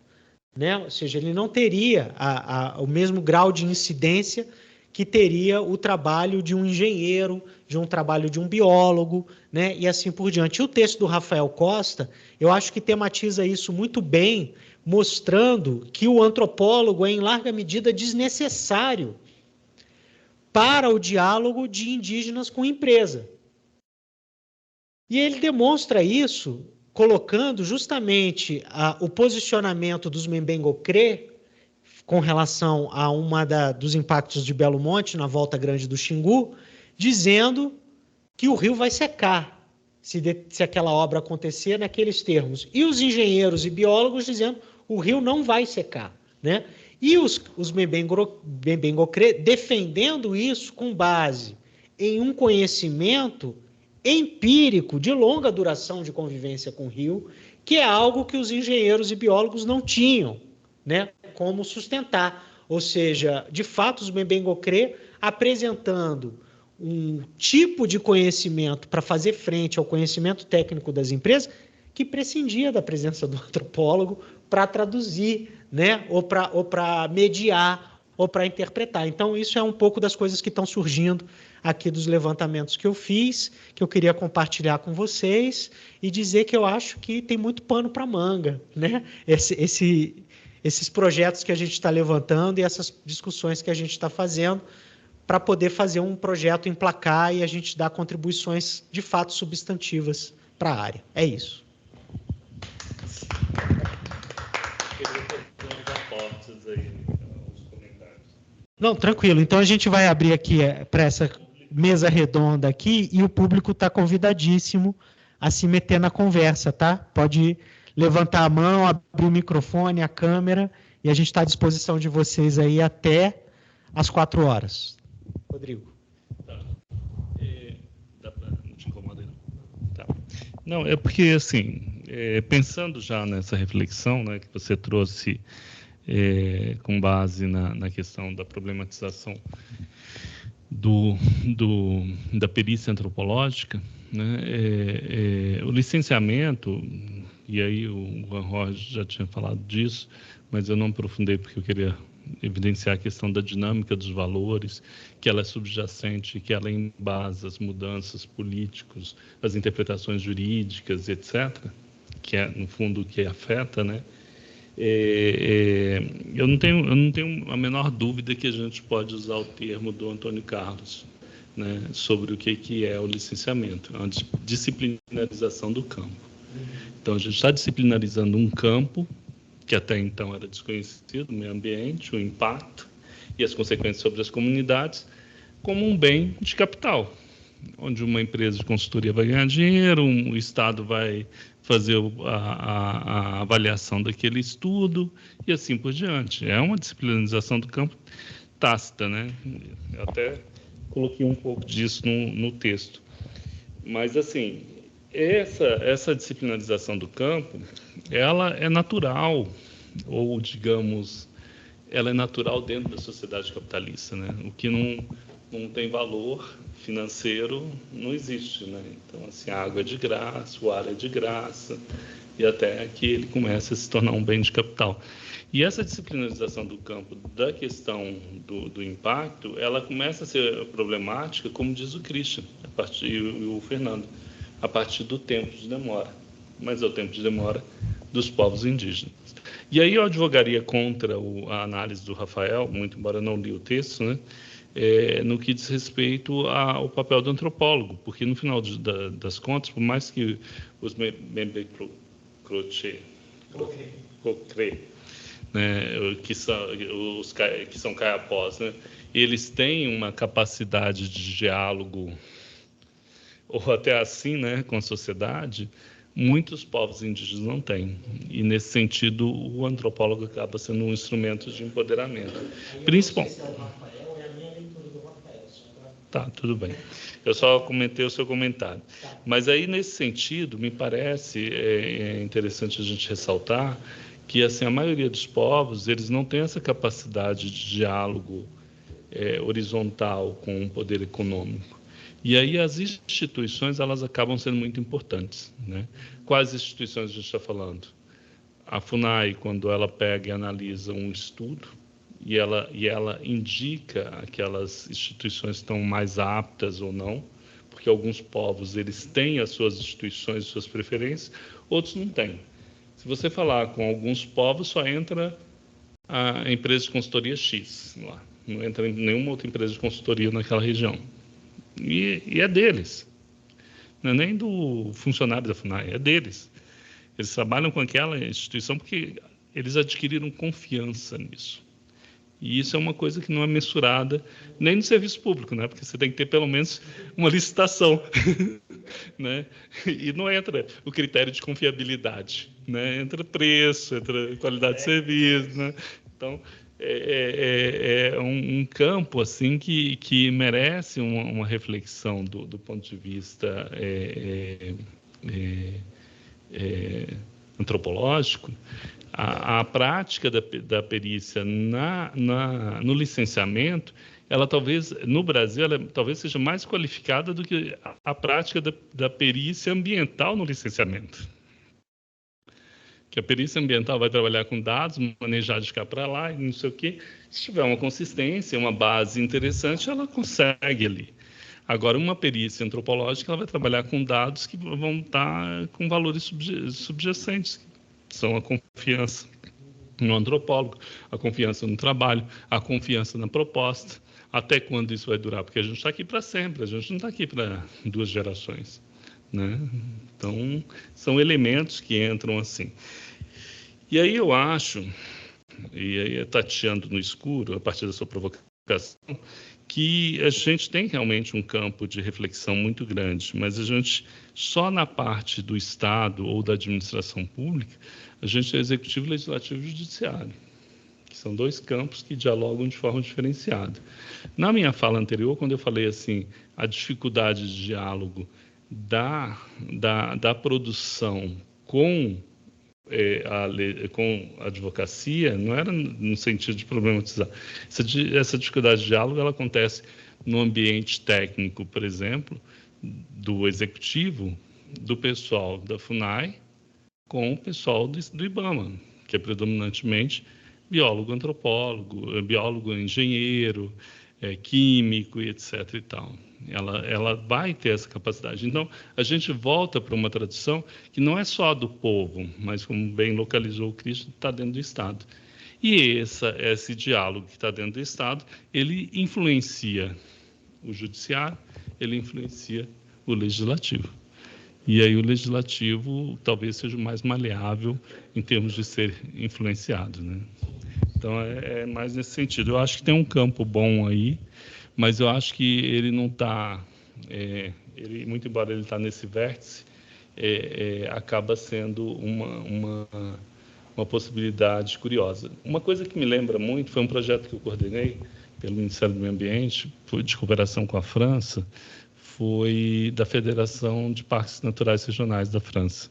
né? Ou seja, ele não teria o mesmo grau de incidência que teria o trabalho de um engenheiro, de um trabalho de um biólogo, né? E assim por diante. E o texto do Rafael Costa, eu acho que tematiza isso muito bem, mostrando que o antropólogo é, em larga medida, desnecessário para o diálogo de indígenas com empresa. E ele demonstra isso colocando justamente o posicionamento dos Mbengocré com relação a dos impactos de Belo Monte na Volta Grande do Xingu, dizendo que o rio vai secar se aquela obra acontecer naqueles termos. E os engenheiros e biólogos dizendo que o rio não vai secar, né? E os Mbengocré defendendo isso com base em um conhecimento empírico de longa duração de convivência com o rio, que é algo que os engenheiros e biólogos não tinham, né, como sustentar. Ou seja, de fato, os Mbengocré apresentando um tipo de conhecimento para fazer frente ao conhecimento técnico das empresas que prescindia da presença do antropólogo para traduzir, né, ou para mediar, ou para interpretar. Então, isso é um pouco das coisas que estão surgindo aqui dos levantamentos que eu fiz, que eu queria compartilhar com vocês e dizer que eu acho que tem muito pano para manga, né? Esses projetos que a gente está levantando e essas discussões que a gente está fazendo para poder fazer um projeto emplacar e a gente dar contribuições de fato substantivas para a área. É isso. Não, tranquilo. Então a gente vai abrir aqui para essa mesa redonda aqui e o público está convidadíssimo a se meter na conversa, tá? Pode levantar a mão, abrir o microfone, a câmera e a gente está à disposição de vocês aí até às 4 horas. Rodrigo. Tá. Não te incomoda, não? Tá. Não, é porque, assim, pensando já nessa reflexão, né, que você trouxe com base na questão da problematização da perícia antropológica, né, o licenciamento, e aí o Juan Jorge já tinha falado disso, mas eu não aprofundei porque eu queria evidenciar a questão da dinâmica dos valores, que ela é subjacente, que ela embasa as mudanças políticas, as interpretações jurídicas, etc., que é, no fundo, o que afeta, né? Eu não tenho a menor dúvida que a gente pode usar o termo do Antônio Carlos, né, sobre o que é o licenciamento, a disciplinarização do campo. Então, a gente está disciplinarizando um campo que até então era desconhecido, o meio ambiente, o impacto e as consequências sobre as comunidades, como um bem de capital, onde uma empresa de consultoria vai ganhar dinheiro, o Estado vai fazer a avaliação daquele estudo e assim por diante. É uma disciplinarização do campo tácita, né? Eu até coloquei um pouco disso no texto. Mas, assim, essa disciplinarização do campo, ela é natural, ou, digamos, ela é natural dentro da sociedade capitalista, né? O que não tem valor financeiro não existe, né? Então, assim, a água é de graça, o ar é de graça, e até que ele começa a se tornar um bem de capital. E essa disciplinarização do campo da questão do impacto, ela começa a ser problemática, como diz o Christian, e o Fernando, a partir do tempo de demora, mas é o tempo de demora dos povos indígenas. E aí eu advogaria contra a análise do Rafael, muito embora não li o texto, né? No que diz respeito ao papel do antropólogo, porque no final das contas, por mais que os Mbengocré, né, que são caiapós, né, eles têm uma capacidade de diálogo, ou até assim, né, com a sociedade, muitos povos indígenas não têm. E, nesse sentido, o antropólogo acaba sendo um instrumento de empoderamento. Principalmente. Tá, tudo bem. Eu só comentei o seu comentário. Mas aí, nesse sentido, me parece interessante a gente ressaltar que, assim, a maioria dos povos, eles não têm essa capacidade de diálogo horizontal com o poder econômico. E aí as instituições, elas acabam sendo muito importantes, né? Quais instituições a gente está falando? A FUNAI, quando ela pega e analisa um estudo, e ela indica aquelas instituições que estão mais aptas ou não, porque alguns povos eles têm as suas instituições, suas preferências, outros não têm. Se você falar com alguns povos, só entra a empresa de consultoria X lá. Não entra nenhuma outra empresa de consultoria naquela região. E é deles. Não é nem do funcionário da FUNAI, é deles. Eles trabalham com aquela instituição porque eles adquiriram confiança nisso. E isso é uma coisa que não é mensurada nem no serviço público, né? Porque você tem que ter pelo menos uma licitação, né? E não entra o critério de confiabilidade, né? Entra preço, entra qualidade de serviço, né? Então, é um campo assim que merece uma reflexão do ponto de vista antropológico. A prática da perícia no licenciamento, ela talvez, no Brasil, ela talvez seja mais qualificada do que a prática da perícia ambiental no licenciamento. Que a perícia ambiental vai trabalhar com dados, manejar de cá para lá, e não sei o quê. Se tiver uma consistência, uma base interessante, ela consegue ali. Agora, uma perícia antropológica, ela vai trabalhar com dados que vão estar com valores subjacentes, são a confiança no antropólogo, a confiança no trabalho, a confiança na proposta. Até quando isso vai durar? Porque a gente está aqui para sempre, a gente não está aqui para 2 gerações, né? Então, são elementos que entram assim. E aí eu acho, e aí tateando no escuro, a partir da sua provocação, que a gente tem realmente um campo de reflexão muito grande, mas a gente, só na parte do Estado ou da administração pública, a gente é executivo, legislativo e judiciário, que são 2 campos que dialogam de forma diferenciada. Na minha fala anterior, quando eu falei assim, a dificuldade de diálogo da produção com a advocacia, não era no sentido de problematizar. Essa dificuldade de diálogo, ela acontece no ambiente técnico, por exemplo, do executivo, do pessoal da FUNAI, com o pessoal do IBAMA, que é predominantemente biólogo, antropólogo, biólogo, engenheiro, químico e etc. e tal. Ela vai ter essa capacidade. Então, a gente volta para uma tradição que não é só do povo, mas, como bem localizou o Cristo, está dentro do Estado. E esse diálogo que está dentro do Estado, ele influencia o judiciário, ele influencia o legislativo. E aí o legislativo talvez seja o mais maleável em termos de ser influenciado, né? Então, é mais nesse sentido. Eu acho que tem um campo bom aí, mas eu acho que ele não está, muito embora ele está nesse vértice, acaba sendo uma possibilidade curiosa. Uma coisa que me lembra muito foi um projeto que eu coordenei pelo Ministério do Meio Ambiente, de cooperação com a França, foi da Federação de Parques Naturais Regionais da França,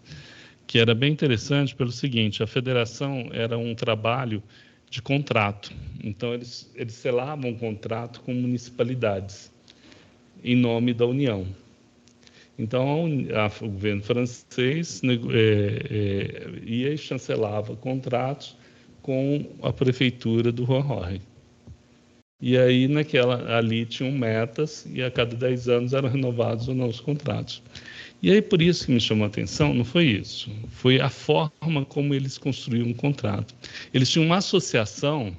que era bem interessante pelo seguinte: a federação era um trabalho de contrato. Então, eles selavam um contrato com municipalidades, em nome da União. Então, o governo francês ia e chancelava contratos com a prefeitura do Roraima. E aí, ali tinham metas, e a cada 10 anos eram renovados ou não os contratos. E aí, por isso que me chamou a atenção, não foi isso, foi a forma como eles construíam um contrato. Eles tinham uma associação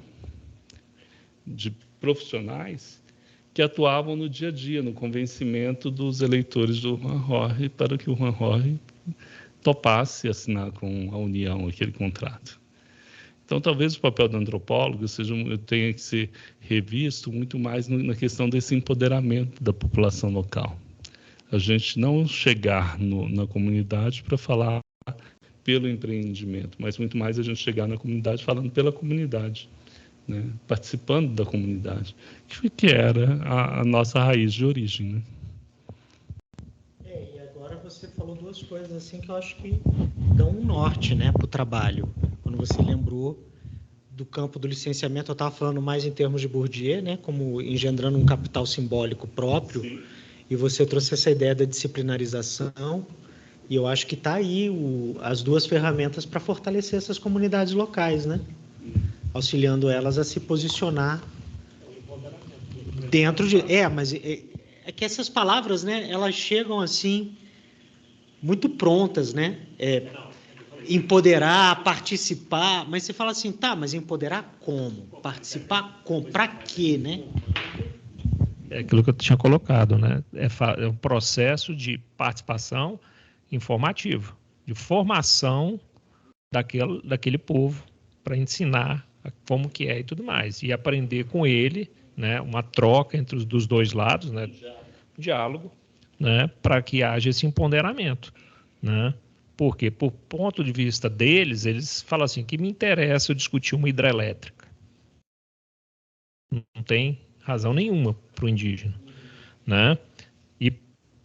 de profissionais que atuavam no dia a dia, no convencimento dos eleitores do Roraima, para que o Roraima topasse assinar com a União aquele contrato. Então, talvez o papel do antropólogo tenha que ser revisto muito mais na questão desse empoderamento da população local. A gente não chegar na comunidade para falar pelo empreendimento, mas muito mais a gente chegar na comunidade falando pela comunidade, né? Participando da comunidade, que era a nossa raiz de origem, né? E agora você falou 2 coisas assim que eu acho que dão um norte, né, para o trabalho. Quando você lembrou do campo do licenciamento, eu estava falando mais em termos de Bourdieu, né, como engendrando um capital simbólico próprio. Sim. E você trouxe essa ideia da disciplinarização E eu acho que está aí as duas ferramentas para fortalecer essas comunidades locais, né? Auxiliando elas a se posicionar dentro de... Mas é que essas palavras, né, elas chegam assim, muito prontas, né? Empoderar, participar, mas você fala assim, tá, mas empoderar como? Participar como? Para quê, né? É aquilo que eu tinha colocado, né? É um processo de participação informativo, de formação daquele povo, para ensinar como que é e tudo mais, e aprender com ele, né? Uma troca entre dos dois lados, né? Diálogo, né? Para que haja esse empoderamento, né? Porque, por ponto de vista deles, eles falam assim, que me interessa eu discutir uma hidrelétrica. Não tem razão nenhuma para o indígena, né? E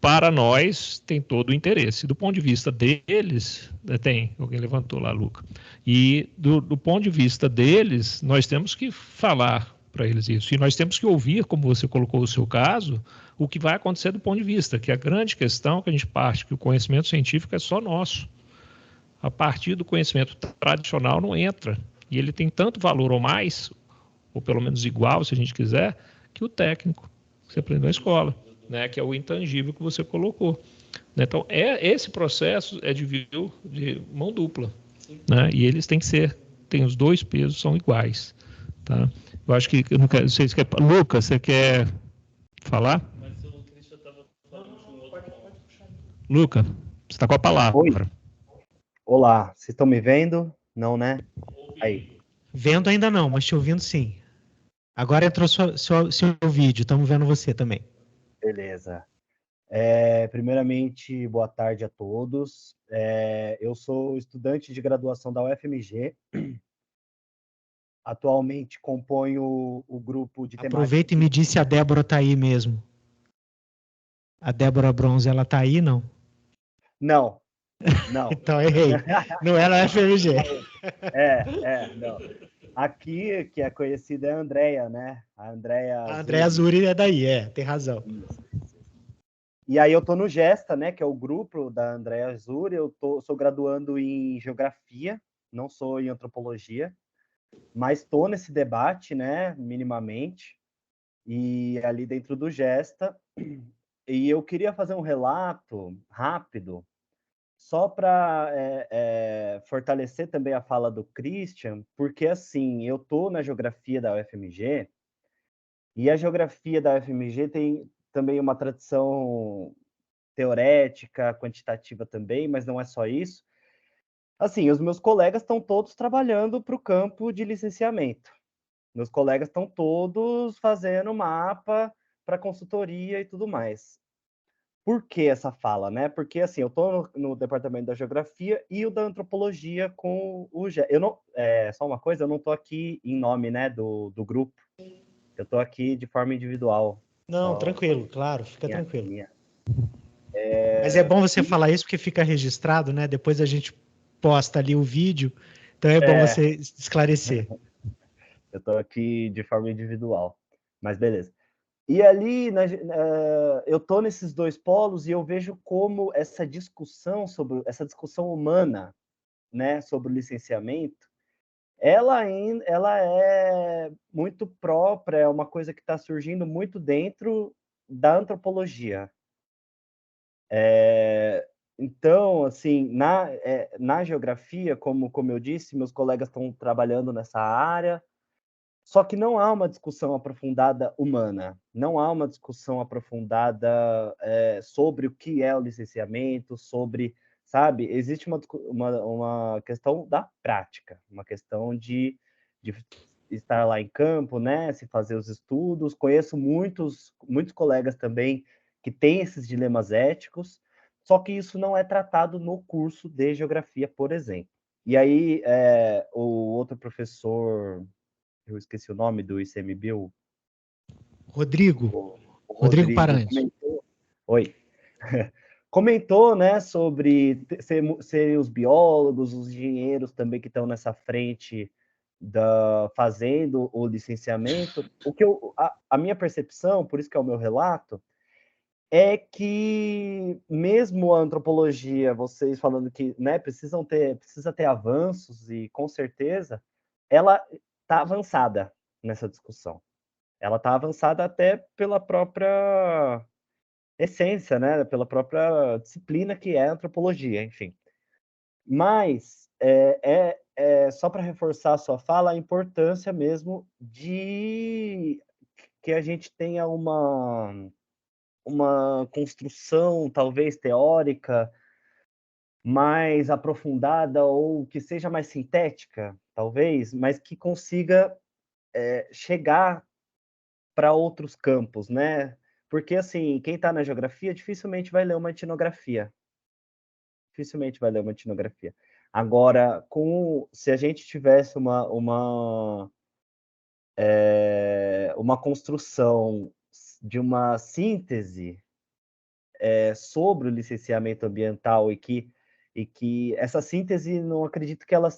para nós tem todo o interesse. Do ponto de vista deles, tem, alguém levantou lá, Luca. E do ponto de vista deles, nós temos que falar para eles isso. E nós temos que ouvir, como você colocou o seu caso, o que vai acontecer do ponto de vista, que a grande questão que a gente parte, que o conhecimento científico é só nosso. A partir do conhecimento tradicional não entra. E ele tem tanto valor ou mais, ou pelo menos igual, se a gente quiser, que o técnico que você aprendeu na escola, né, que é o intangível que você colocou. Então, esse processo é de mão dupla, né, e eles têm que ser, tem os dois pesos, são iguais. Tá? Eu acho que, eu não quero, vocês querem, Lucas, você quer falar? Luca, você está com a palavra. Oi. Olá, vocês estão me vendo? Não, né? Aí. Vendo ainda não, mas te ouvindo sim. Agora entrou seu vídeo, estamos vendo você também. Beleza. Primeiramente, boa tarde a todos. Eu sou estudante de graduação da UFMG. Atualmente componho o grupo de temática... Aproveita e me diz se a Débora está aí mesmo. A Débora Bronze, ela está aí, não? Não. Então, errei. Não é na UFMG. Não. Aqui, que é conhecida, é a Andrea, né? A Andrea Zuri é daí, tem razão. Isso. E aí eu tô no Gesta, né, que é o grupo da Andrea Zuri. Sou graduando em Geografia, não sou em Antropologia, mas estou nesse debate, né, minimamente, e ali dentro do Gesta. E eu queria fazer um relato rápido, só para fortalecer também a fala do Christian, porque, assim, eu estou na Geografia da UFMG, e a Geografia da UFMG tem também uma tradição teorética, quantitativa também, mas não é só isso. Assim, os meus colegas estão todos trabalhando para o campo de licenciamento. Meus colegas estão todos fazendo mapa para consultoria e tudo mais. Por que essa fala, né? Porque, assim, eu estou no departamento da geografia e o da antropologia com o... só uma coisa, eu não estou aqui em nome, né, do grupo. Eu estou aqui de forma individual. Não, tranquilo, claro, fica tranquilo. Mas é bom você falar isso porque fica registrado, né? Depois a gente posta ali o vídeo, então é bom você esclarecer. Eu estou aqui de forma individual, mas beleza. E ali, eu estou nesses dois polos e eu vejo como essa discussão humana, né, sobre o licenciamento, ela é muito própria, é uma coisa que está surgindo muito dentro da antropologia. Então, assim, na geografia, como eu disse, meus colegas estão trabalhando nessa área, só que não há uma discussão aprofundada humana, não há uma discussão aprofundada sobre o que é o licenciamento, sobre, sabe, existe uma questão da prática, uma questão de estar lá em campo, né, se fazer os estudos. Conheço muitos colegas também que têm esses dilemas éticos, só que isso não é tratado no curso de geografia, por exemplo. E aí, o outro professor... eu esqueci o nome do ICMBio. Rodrigo Paranhos. Oi. Comentou, né, sobre ser os biólogos, os engenheiros também que estão nessa frente fazendo o licenciamento. A minha percepção, por isso que é o meu relato, é que mesmo a antropologia, vocês falando que, né, precisa ter avanços, e com certeza ela está avançada nessa discussão. Ela está avançada até pela própria essência, né, pela própria disciplina que é a antropologia, enfim. Mas só para reforçar a sua fala, a importância mesmo de que a gente tenha uma construção, talvez teórica, mais aprofundada, ou que seja mais sintética, talvez, mas que consiga chegar para outros campos, né? Porque, assim, quem está na geografia dificilmente vai ler uma etnografia. Dificilmente vai ler uma etnografia. Agora, se a gente tivesse uma construção de uma síntese sobre o licenciamento ambiental, e que essa síntese, não acredito que ela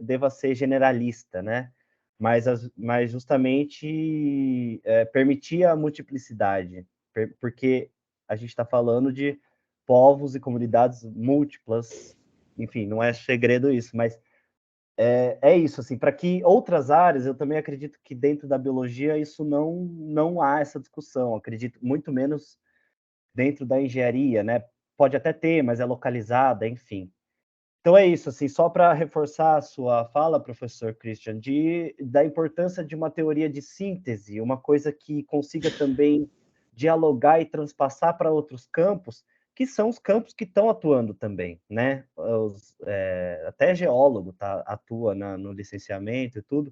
deva ser generalista, né? Mas justamente permitir a multiplicidade, porque a gente está falando de povos e comunidades múltiplas, enfim, não é segredo isso, mas é isso, assim, para que outras áreas, eu também acredito que dentro da biologia isso não há essa discussão, acredito muito menos dentro da engenharia, né? Pode até ter, mas é localizada, enfim. Então é isso, assim, só para reforçar a sua fala, professor Christian, da importância de uma teoria de síntese, uma coisa que consiga também dialogar e transpassar para outros campos, que são os campos que estão atuando também, né? Até geólogo atua no licenciamento e tudo,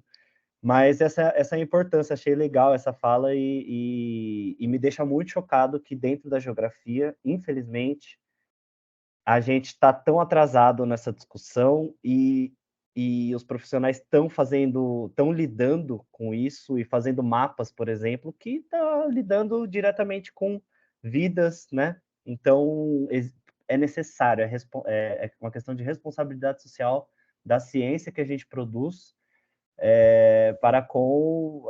mas essa é a importância, achei legal essa fala, e me deixa muito chocado que dentro da geografia, infelizmente, a gente está tão atrasado nessa discussão, e os profissionais estão lidando com isso e fazendo mapas, por exemplo, que está lidando diretamente com vidas, né? Então, é necessário, é uma questão de responsabilidade social da ciência que a gente produz para com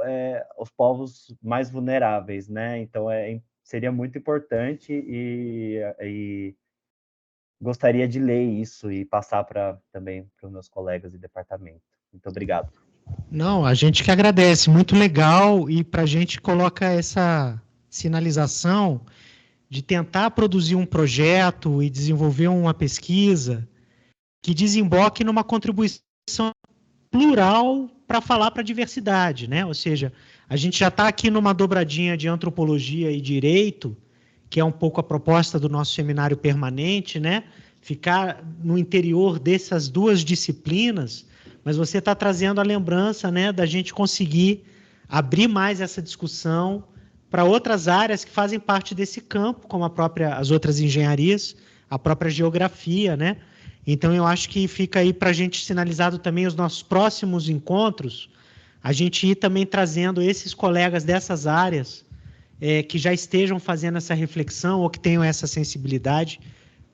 os povos mais vulneráveis, né? Então, seria muito importante, e gostaria de ler isso e passar também para os meus colegas de departamento. Muito obrigado. Não, a gente que agradece, muito legal, e para a gente coloca essa sinalização de tentar produzir um projeto e desenvolver uma pesquisa que desemboque numa contribuição plural para falar para a diversidade, né? Ou seja, a gente já está aqui numa dobradinha de antropologia e direito, que é um pouco a proposta do nosso seminário permanente, né? Ficar no interior dessas duas disciplinas, mas você está trazendo a lembrança, né, da gente conseguir abrir mais essa discussão para outras áreas que fazem parte desse campo, como as outras engenharias, a própria geografia, né? Então, eu acho que fica aí para a gente sinalizado também os nossos próximos encontros, a gente ir também trazendo esses colegas dessas áreas que já estejam fazendo essa reflexão ou que tenham essa sensibilidade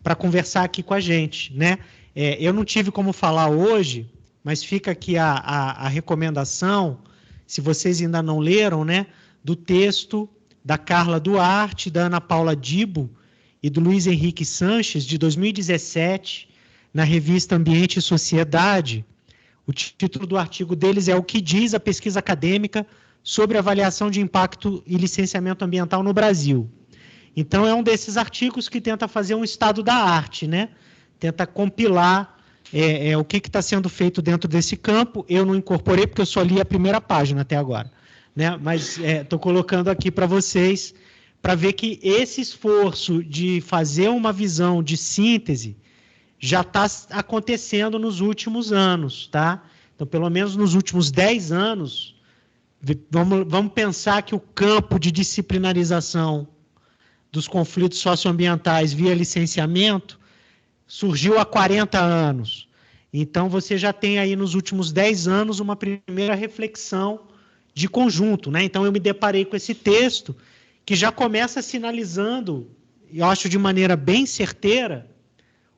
para conversar aqui com a gente, né? Eu não tive como falar hoje, mas fica aqui a recomendação, se vocês ainda não leram, né, do texto da Carla Duarte, da Ana Paula Dibo e do Luiz Henrique Sanches, de 2017, na revista Ambiente e Sociedade. O título do artigo deles é O que diz a pesquisa acadêmica sobre avaliação de impacto e licenciamento ambiental no Brasil. Então, é um desses artigos que tenta fazer um estado da arte, né? Tenta compilar o que está sendo feito dentro desse campo. Eu não incorporei, porque eu só li a primeira página até agora, né? Mas estou colocando aqui para vocês, para ver que esse esforço de fazer uma visão de síntese já está acontecendo nos últimos anos, tá? Então, pelo menos nos últimos 10 anos, vamos pensar que o campo de disciplinarização dos conflitos socioambientais via licenciamento surgiu há 40 anos. Então, você já tem aí nos últimos 10 anos uma primeira reflexão de conjunto, né? Então, eu me deparei com esse texto que já começa sinalizando, eu acho de maneira bem certeira,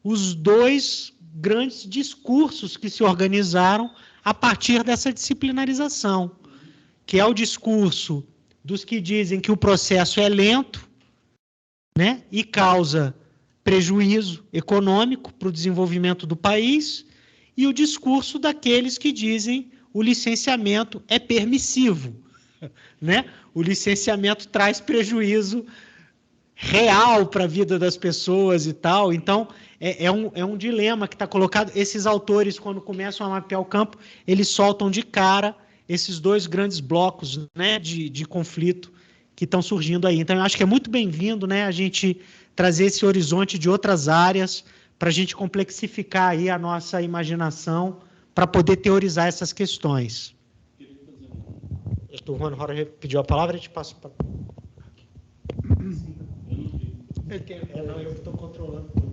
os dois grandes discursos que se organizaram a partir dessa disciplinarização, que é o discurso dos que dizem que o processo é lento né? E causa prejuízo econômico para o desenvolvimento do país, e o discurso daqueles que dizem o licenciamento é permissivo, né? O licenciamento traz prejuízo real para a vida das pessoas e tal. Então, é um dilema que está colocado. Esses autores, quando começam a mapear o campo, eles soltam de cara esses dois grandes blocos, né, de conflito que estão surgindo aí. Então, eu acho que é muito bem-vindo, né, a gente trazer esse horizonte de outras áreas para a gente complexificar aí a nossa imaginação para poder teorizar essas questões. O Juan Jorge pediu a palavra, a gente passa para... Não, eu estou controlando tudo.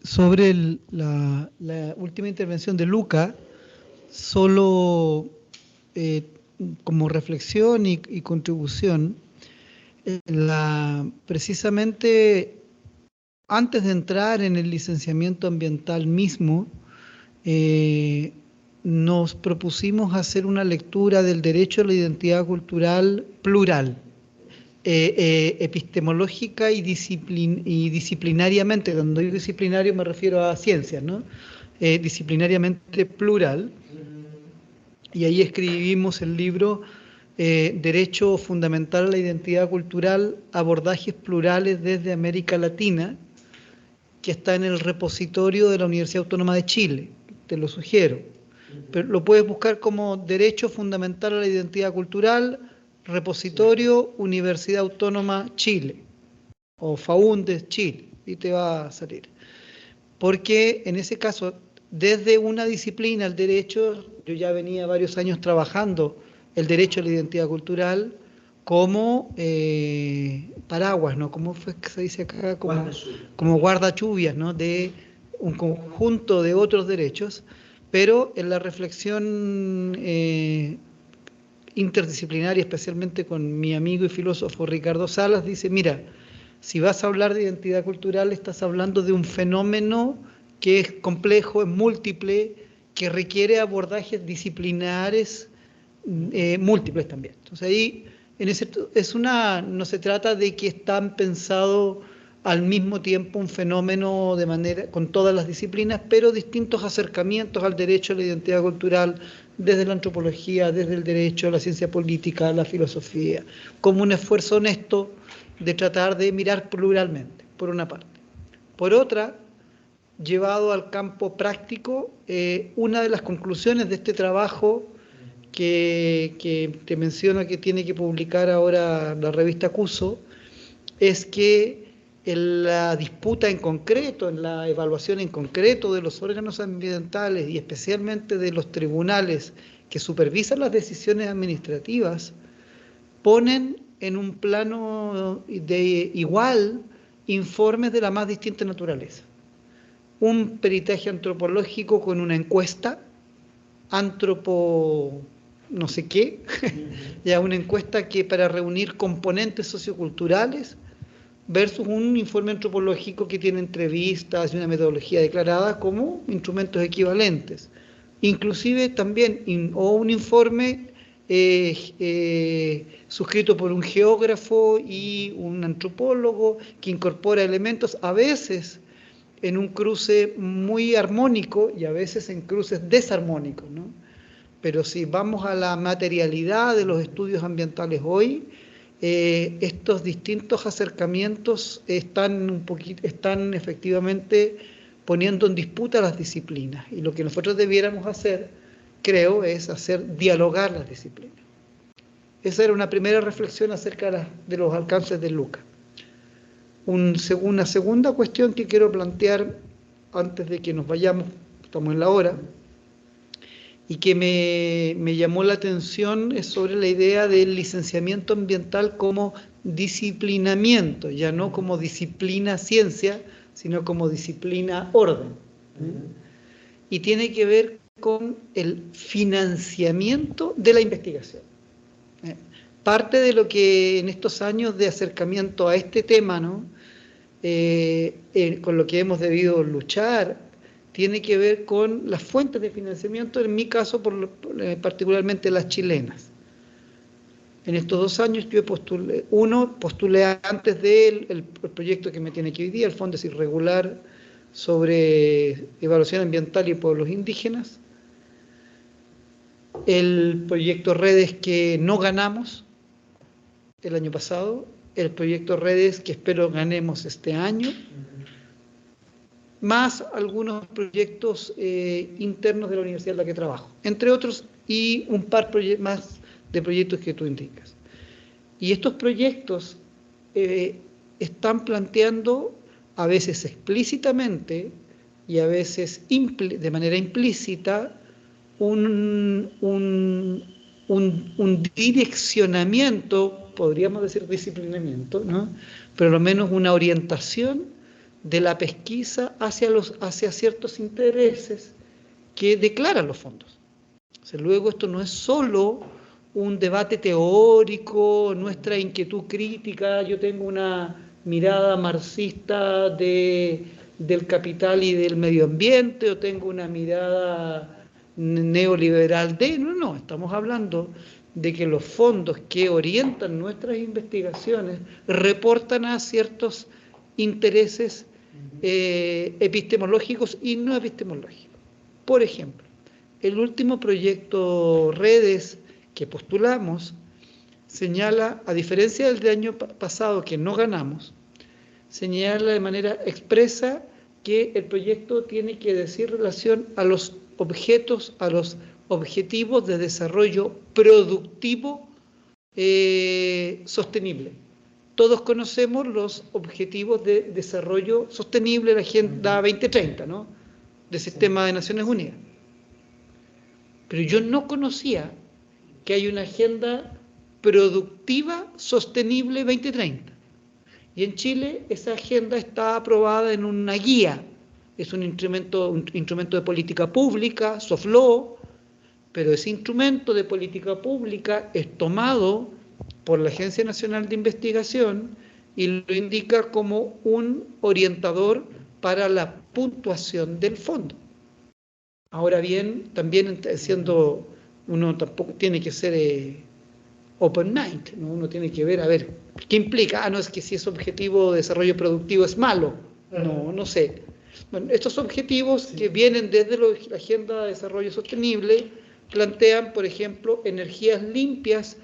Sobre la última intervención de Luca, solo como reflexión y contribución, precisamente antes de entrar en el licenciamiento ambiental mismo, nos propusimos hacer una lectura del derecho a la identidad cultural plural, epistemológica y disciplinariamente. Cuando digo disciplinario me refiero a ciencias, ¿no? Disciplinariamente plural. Y ahí escribimos el libro Derecho Fundamental a la Identidad Cultural, abordajes plurales desde América Latina, que está en el repositorio de la Universidad Autónoma de Chile. Te lo sugiero. Pero lo puedes buscar como Derecho Fundamental a la Identidad Cultural, repositorio Universidad Autónoma Chile, o FAUNDES Chile, y te va a salir. Porque en ese caso, desde una disciplina, el derecho, yo ya venía varios años trabajando el derecho a la identidad cultural como paraguas, ¿no? ¿Cómo fue que se dice acá? Como guardachuvias, ¿no? De un conjunto de otros derechos, pero en la reflexión interdisciplinaria, especialmente con mi amigo y filósofo Ricardo Salas, dice, mira, si vas a hablar de identidad cultural, estás hablando de un fenómeno que es complejo, es múltiple, que requiere abordajes disciplinares múltiples también. Entonces ahí no se trata de que están pensados al mismo tiempo un fenómeno de manera con todas las disciplinas, pero distintos acercamientos al derecho a la identidad cultural desde la antropología, desde el derecho, la ciencia política, la filosofía, como un esfuerzo honesto de tratar de mirar pluralmente, por una parte. Por otra, llevado al campo práctico, una de las conclusiones de este trabajo que te menciono que tiene que publicar ahora la revista Cuso, es que en la disputa en concreto, en la evaluación en concreto de los órganos ambientales y especialmente de los tribunales que supervisan las decisiones administrativas, ponen en un plano de igual informes de la más distinta naturaleza. Un peritaje antropológico con una encuesta, no sé qué, ya una encuesta que para reunir componentes socioculturales, versus un informe antropológico que tiene entrevistas y una metodología declarada como instrumentos equivalentes. Inclusive también, o un informe suscrito por un geógrafo y un antropólogo que incorpora elementos, a veces en un cruce muy armónico y a veces en cruces desarmónicos, ¿no? Pero si vamos a la materialidad de los estudios ambientales hoy, estos distintos acercamientos están efectivamente poniendo en disputa las disciplinas. Y lo que nosotros debiéramos hacer, creo, es hacer dialogar las disciplinas. Esa era una primera reflexión acerca de los alcances de Luca. Una segunda cuestión que quiero plantear antes de que nos vayamos, estamos en la hora, y que me llamó la atención es sobre la idea del licenciamiento ambiental como disciplinamiento, ya no como disciplina ciencia, sino como disciplina orden. Y tiene que ver con el financiamiento de la investigación. Parte de lo que en estos años de acercamiento a este tema, ¿no? Con lo que hemos debido luchar, tiene que ver con las fuentes de financiamiento, en mi caso particularmente las chilenas. En estos 2 años yo postulé antes de él el proyecto que me tiene aquí hoy día, el Fondo Irregular sobre Evaluación Ambiental y Pueblos Indígenas, el proyecto Redes que no ganamos el año pasado, el proyecto Redes que espero ganemos este año, más algunos proyectos internos de la universidad en la que trabajo, entre otros, y un par más de proyectos que tú indicas. Y estos proyectos están planteando, a veces explícitamente y a veces de manera implícita, un direccionamiento, podríamos decir disciplinamiento, ¿no? Pero al menos una orientación de la pesquisa hacia ciertos intereses que declaran los fondos. O sea, luego esto no es solo un debate teórico, nuestra inquietud crítica, yo tengo una mirada marxista del capital y del medio ambiente, o tengo una mirada neoliberal no, estamos hablando de que los fondos que orientan nuestras investigaciones reportan a ciertos intereses epistemológicos y no epistemológicos. Por ejemplo, el último proyecto Redes que postulamos señala, a diferencia del año pasado que no ganamos, señala de manera expresa que el proyecto tiene que decir relación a los objetivos de desarrollo productivo sostenible. Todos conocemos los objetivos de desarrollo sostenible, la Agenda 2030, ¿no? Del Sistema de Naciones Unidas. Pero yo no conocía que hay una Agenda Productiva Sostenible 2030. Y en Chile esa agenda está aprobada en una guía. Es un instrumento de política pública, soft law, pero ese instrumento de política pública es tomado por la Agencia Nacional de Investigación y lo indica como un orientador para la puntuación del fondo. Ahora bien, también siendo, uno tampoco tiene que ser open mind, ¿no? Uno tiene que ver, a ver, ¿qué implica? No es que si ese objetivo de desarrollo productivo es malo, no sé. Bueno, estos objetivos que vienen desde la Agenda de Desarrollo Sostenible plantean, por ejemplo, energías limpias,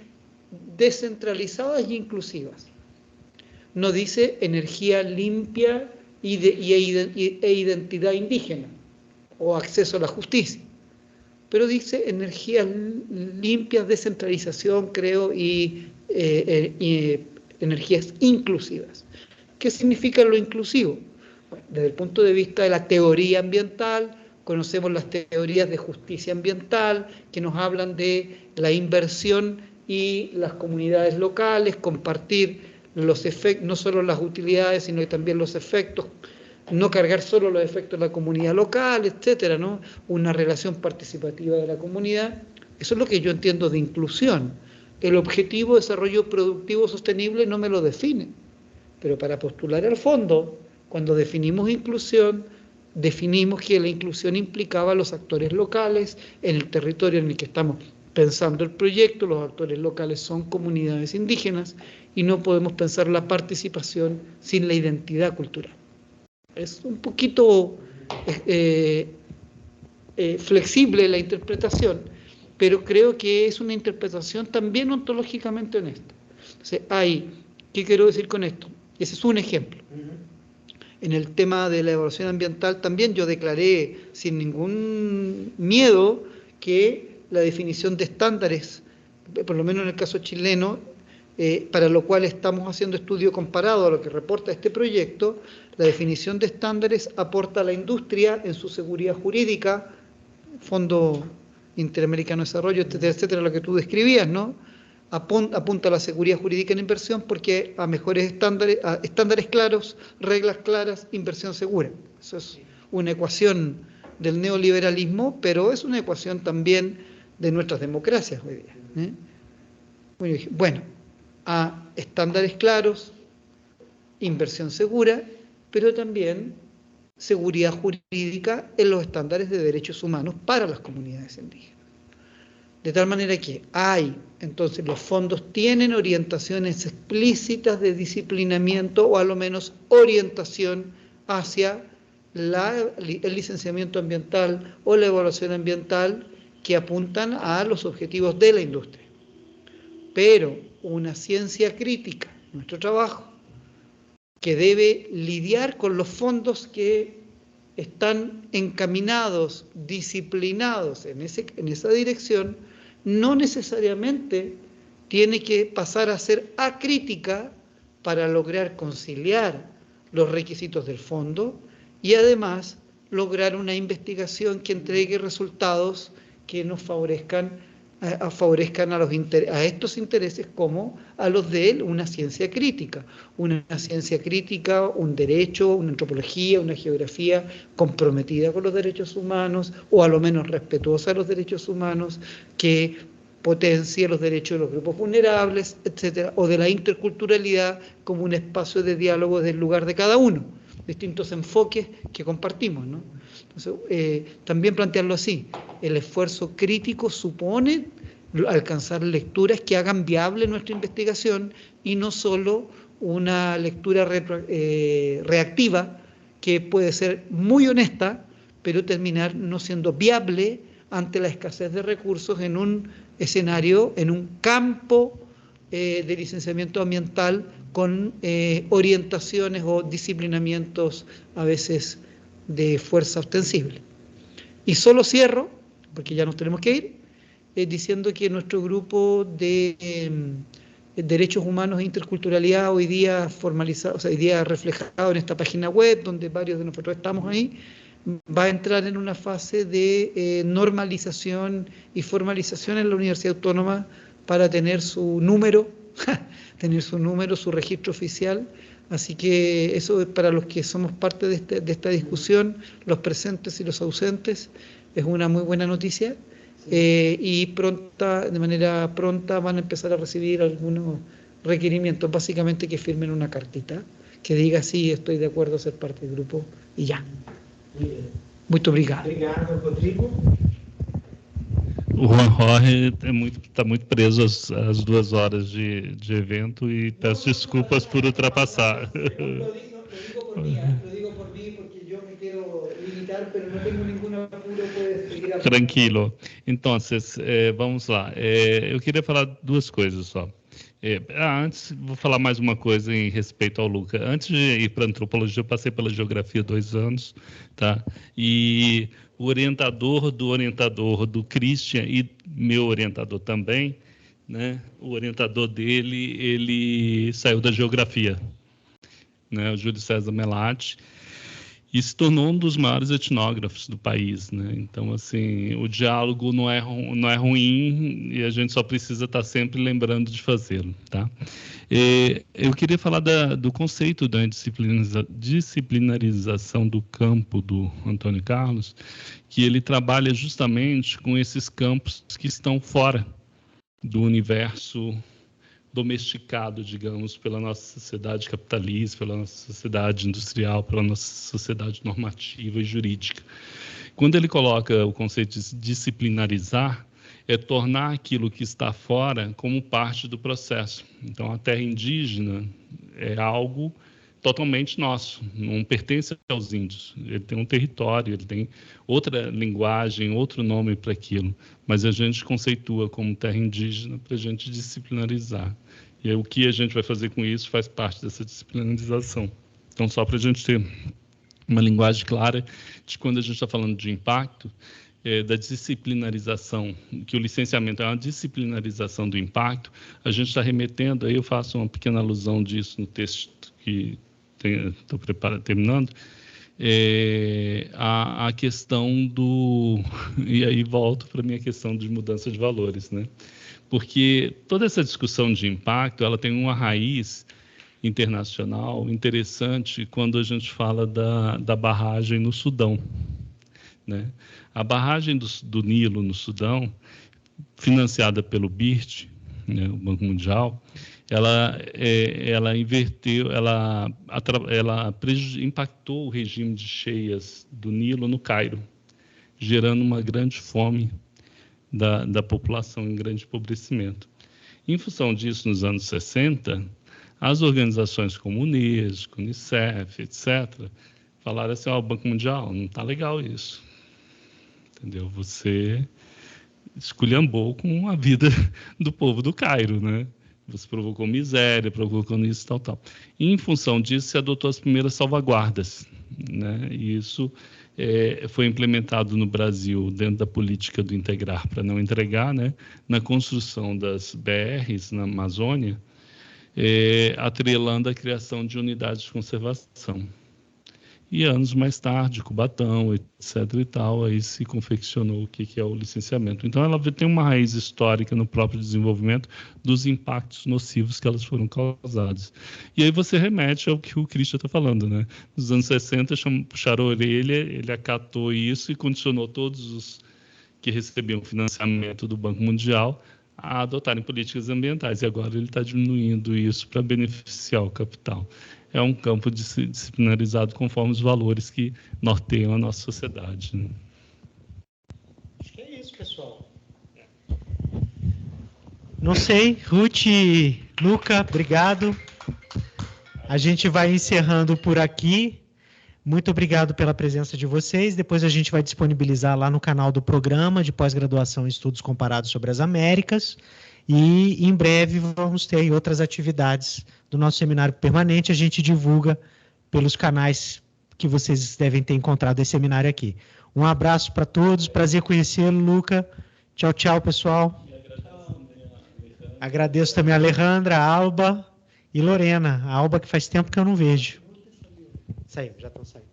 descentralizadas e inclusivas. No dice energía limpia e identidad indígena o acceso a la justicia, pero dice energías limpias, descentralización, creo, y energías inclusivas. ¿Qué significa lo inclusivo? Bueno, desde el punto de vista de la teoría ambiental, conocemos las teorías de justicia ambiental que nos hablan de la inversión y las comunidades locales, compartir los efectos, no solo las utilidades, sino también los efectos, no cargar solo los efectos de la comunidad local, etcétera, ¿no? Una relación participativa de la comunidad. Eso es lo que yo entiendo de inclusión. El objetivo de desarrollo productivo sostenible no me lo define, pero para postular al fondo, cuando definimos inclusión, definimos que la inclusión implicaba a los actores locales en el territorio en el que estamos pensando el proyecto. Los actores locales son comunidades indígenas y no podemos pensar la participación sin la identidad cultural. Es un poquito flexible la interpretación, pero creo que es una interpretación también ontológicamente honesta. Entonces, ¿qué quiero decir con esto? Ese es un ejemplo. En el tema de la evaluación ambiental también yo declaré sin ningún miedo que la definición de estándares, por lo menos en el caso chileno, para lo cual estamos haciendo estudio comparado a lo que reporta este proyecto, la definición de estándares aporta a la industria en su seguridad jurídica, Fondo Interamericano de Desarrollo, etcétera, etcétera, lo que tú describías, ¿no? Apunta a la seguridad jurídica en inversión porque a mejores estándares, a estándares claros, reglas claras, inversión segura. Eso es una ecuación del neoliberalismo, pero es una ecuación también de nuestras democracias hoy día. Bueno, a estándares claros, inversión segura, pero también seguridad jurídica en los estándares de derechos humanos para las comunidades indígenas. De tal manera que entonces los fondos tienen orientaciones explícitas de disciplinamiento o a lo menos orientación hacia el licenciamiento ambiental o la evaluación ambiental que apuntan a los objetivos de la industria. Pero una ciencia crítica, nuestro trabajo, que debe lidiar con los fondos que están encaminados, disciplinados en esa dirección, no necesariamente tiene que pasar a ser acrítica para lograr conciliar los requisitos del fondo y además lograr una investigación que entregue resultados que nos favorezcan a estos intereses como a los de una ciencia crítica. Una ciencia crítica, un derecho, una antropología, una geografía comprometida con los derechos humanos o a lo menos respetuosa de los derechos humanos, que potencie los derechos de los grupos vulnerables, etcétera, o de la interculturalidad como un espacio de diálogo desde el lugar de cada uno. Distintos enfoques que compartimos, ¿no? Entonces, también plantearlo así, el esfuerzo crítico supone alcanzar lecturas que hagan viable nuestra investigación y no solo una lectura reactiva que puede ser muy honesta, pero terminar no siendo viable ante la escasez de recursos en un escenario, en un campo de licenciamiento ambiental con orientaciones o disciplinamientos a veces de fuerza ostensible. Y solo cierro, porque ya nos tenemos que ir, diciendo que nuestro grupo de derechos humanos e interculturalidad hoy día formalizado, o sea, hoy día reflejado en esta página web, donde varios de nosotros estamos ahí, va a entrar en una fase de normalización y formalización en la Universidad Autónoma para tener su número, su registro oficial. Así que eso, para los que somos parte de esta discusión, los presentes y los ausentes, es una muy buena noticia. Y de manera pronta van a empezar a recibir algunos requerimientos, básicamente que firmen una cartita que diga sí, estoy de acuerdo a ser parte del grupo y ya. Muito obrigado. Obrigado, Rodrigo. O Juan Jorge está muito preso às 2 horas de evento e peço desculpas por ultrapassar. Lo digo por mí porque yo me quiero limitar, pero no tengo ningún apuro, puedes seguir hablando. Tranquilo. Então, vamos lá. Eu queria falar 2 coisas só. Antes, vou falar mais uma coisa em respeito ao Luca. Antes de ir para a antropologia, eu passei pela geografia 2 anos, tá? E o orientador do Christian e meu orientador também, né? O orientador dele, ele saiu da geografia, né? O Júlio César Melatti, e se tornou um dos maiores etnógrafos do país, né? Então, assim, o diálogo não é ruim e a gente só precisa estar sempre lembrando de fazê-lo, tá? Eu queria falar do conceito da disciplinarização do campo do Antônio Carlos, que ele trabalha justamente com esses campos que estão fora do universo domesticado, digamos, pela nossa sociedade capitalista, pela nossa sociedade industrial, pela nossa sociedade normativa e jurídica. Quando ele coloca o conceito de disciplinarizar, é tornar aquilo que está fora como parte do processo. Então, a terra indígena é algo totalmente nosso, não pertence aos índios. Ele tem um território, ele tem outra linguagem, outro nome para aquilo, mas a gente conceitua como terra indígena para a gente disciplinarizar. E aí, o que a gente vai fazer com isso faz parte dessa disciplinarização. Então, só para a gente ter uma linguagem clara de quando a gente está falando de impacto, da disciplinarização, que o licenciamento é uma disciplinarização do impacto, a gente está remetendo, aí eu faço uma pequena alusão disso no texto que estou terminando, a questão do... E aí volto para a minha questão de mudança de valores, né? Porque toda essa discussão de impacto, ela tem uma raiz internacional interessante quando a gente fala da barragem no Sudão, né? A barragem do Nilo no Sudão, financiada pelo BIRT, né, o Banco Mundial, ela inverteu, ela impactou o regime de cheias do Nilo no Cairo, gerando uma grande fome da população em grande empobrecimento. Em função disso, nos anos 60, as organizações como Unesco, Unicef, etc., falaram assim, o Banco Mundial, não está legal isso. Entendeu? Você esculhambou com a vida do povo do Cairo, né? Você provocou miséria, provocou isso, tal. E, em função disso, se adotou as primeiras salvaguardas, né? E isso foi implementado no Brasil dentro da política do integrar para não entregar, né? Na construção das BRs na Amazônia, atrelando a criação de unidades de conservação. E anos mais tarde, Cubatão, etc. e tal, aí se confeccionou o que é o licenciamento. Então, ela tem uma raiz histórica no próprio desenvolvimento dos impactos nocivos que elas foram causadas. E aí você remete ao que o Christian está falando, né? Nos anos 60, puxaram a orelha, ele acatou isso e condicionou todos os que recebiam financiamento do Banco Mundial a adotarem políticas ambientais. E agora ele está diminuindo isso para beneficiar o capital. É um campo disciplinarizado conforme os valores que norteiam a nossa sociedade, né? Acho que é isso, pessoal. Não sei, Ruth, Luca, obrigado. A gente vai encerrando por aqui. Muito obrigado pela presença de vocês. Depois a gente vai disponibilizar lá no canal do programa de pós-graduação em Estudos Comparados sobre as Américas. E em breve vamos ter outras atividades do nosso seminário permanente. A gente divulga pelos canais que vocês devem ter encontrado esse seminário aqui. Um abraço para todos, prazer conhecê-lo, Luca. Tchau, tchau, pessoal. Agradeço também a Alejandra, a Alba e Lorena. A Alba que faz tempo que eu não vejo. Saiu, já estão saindo.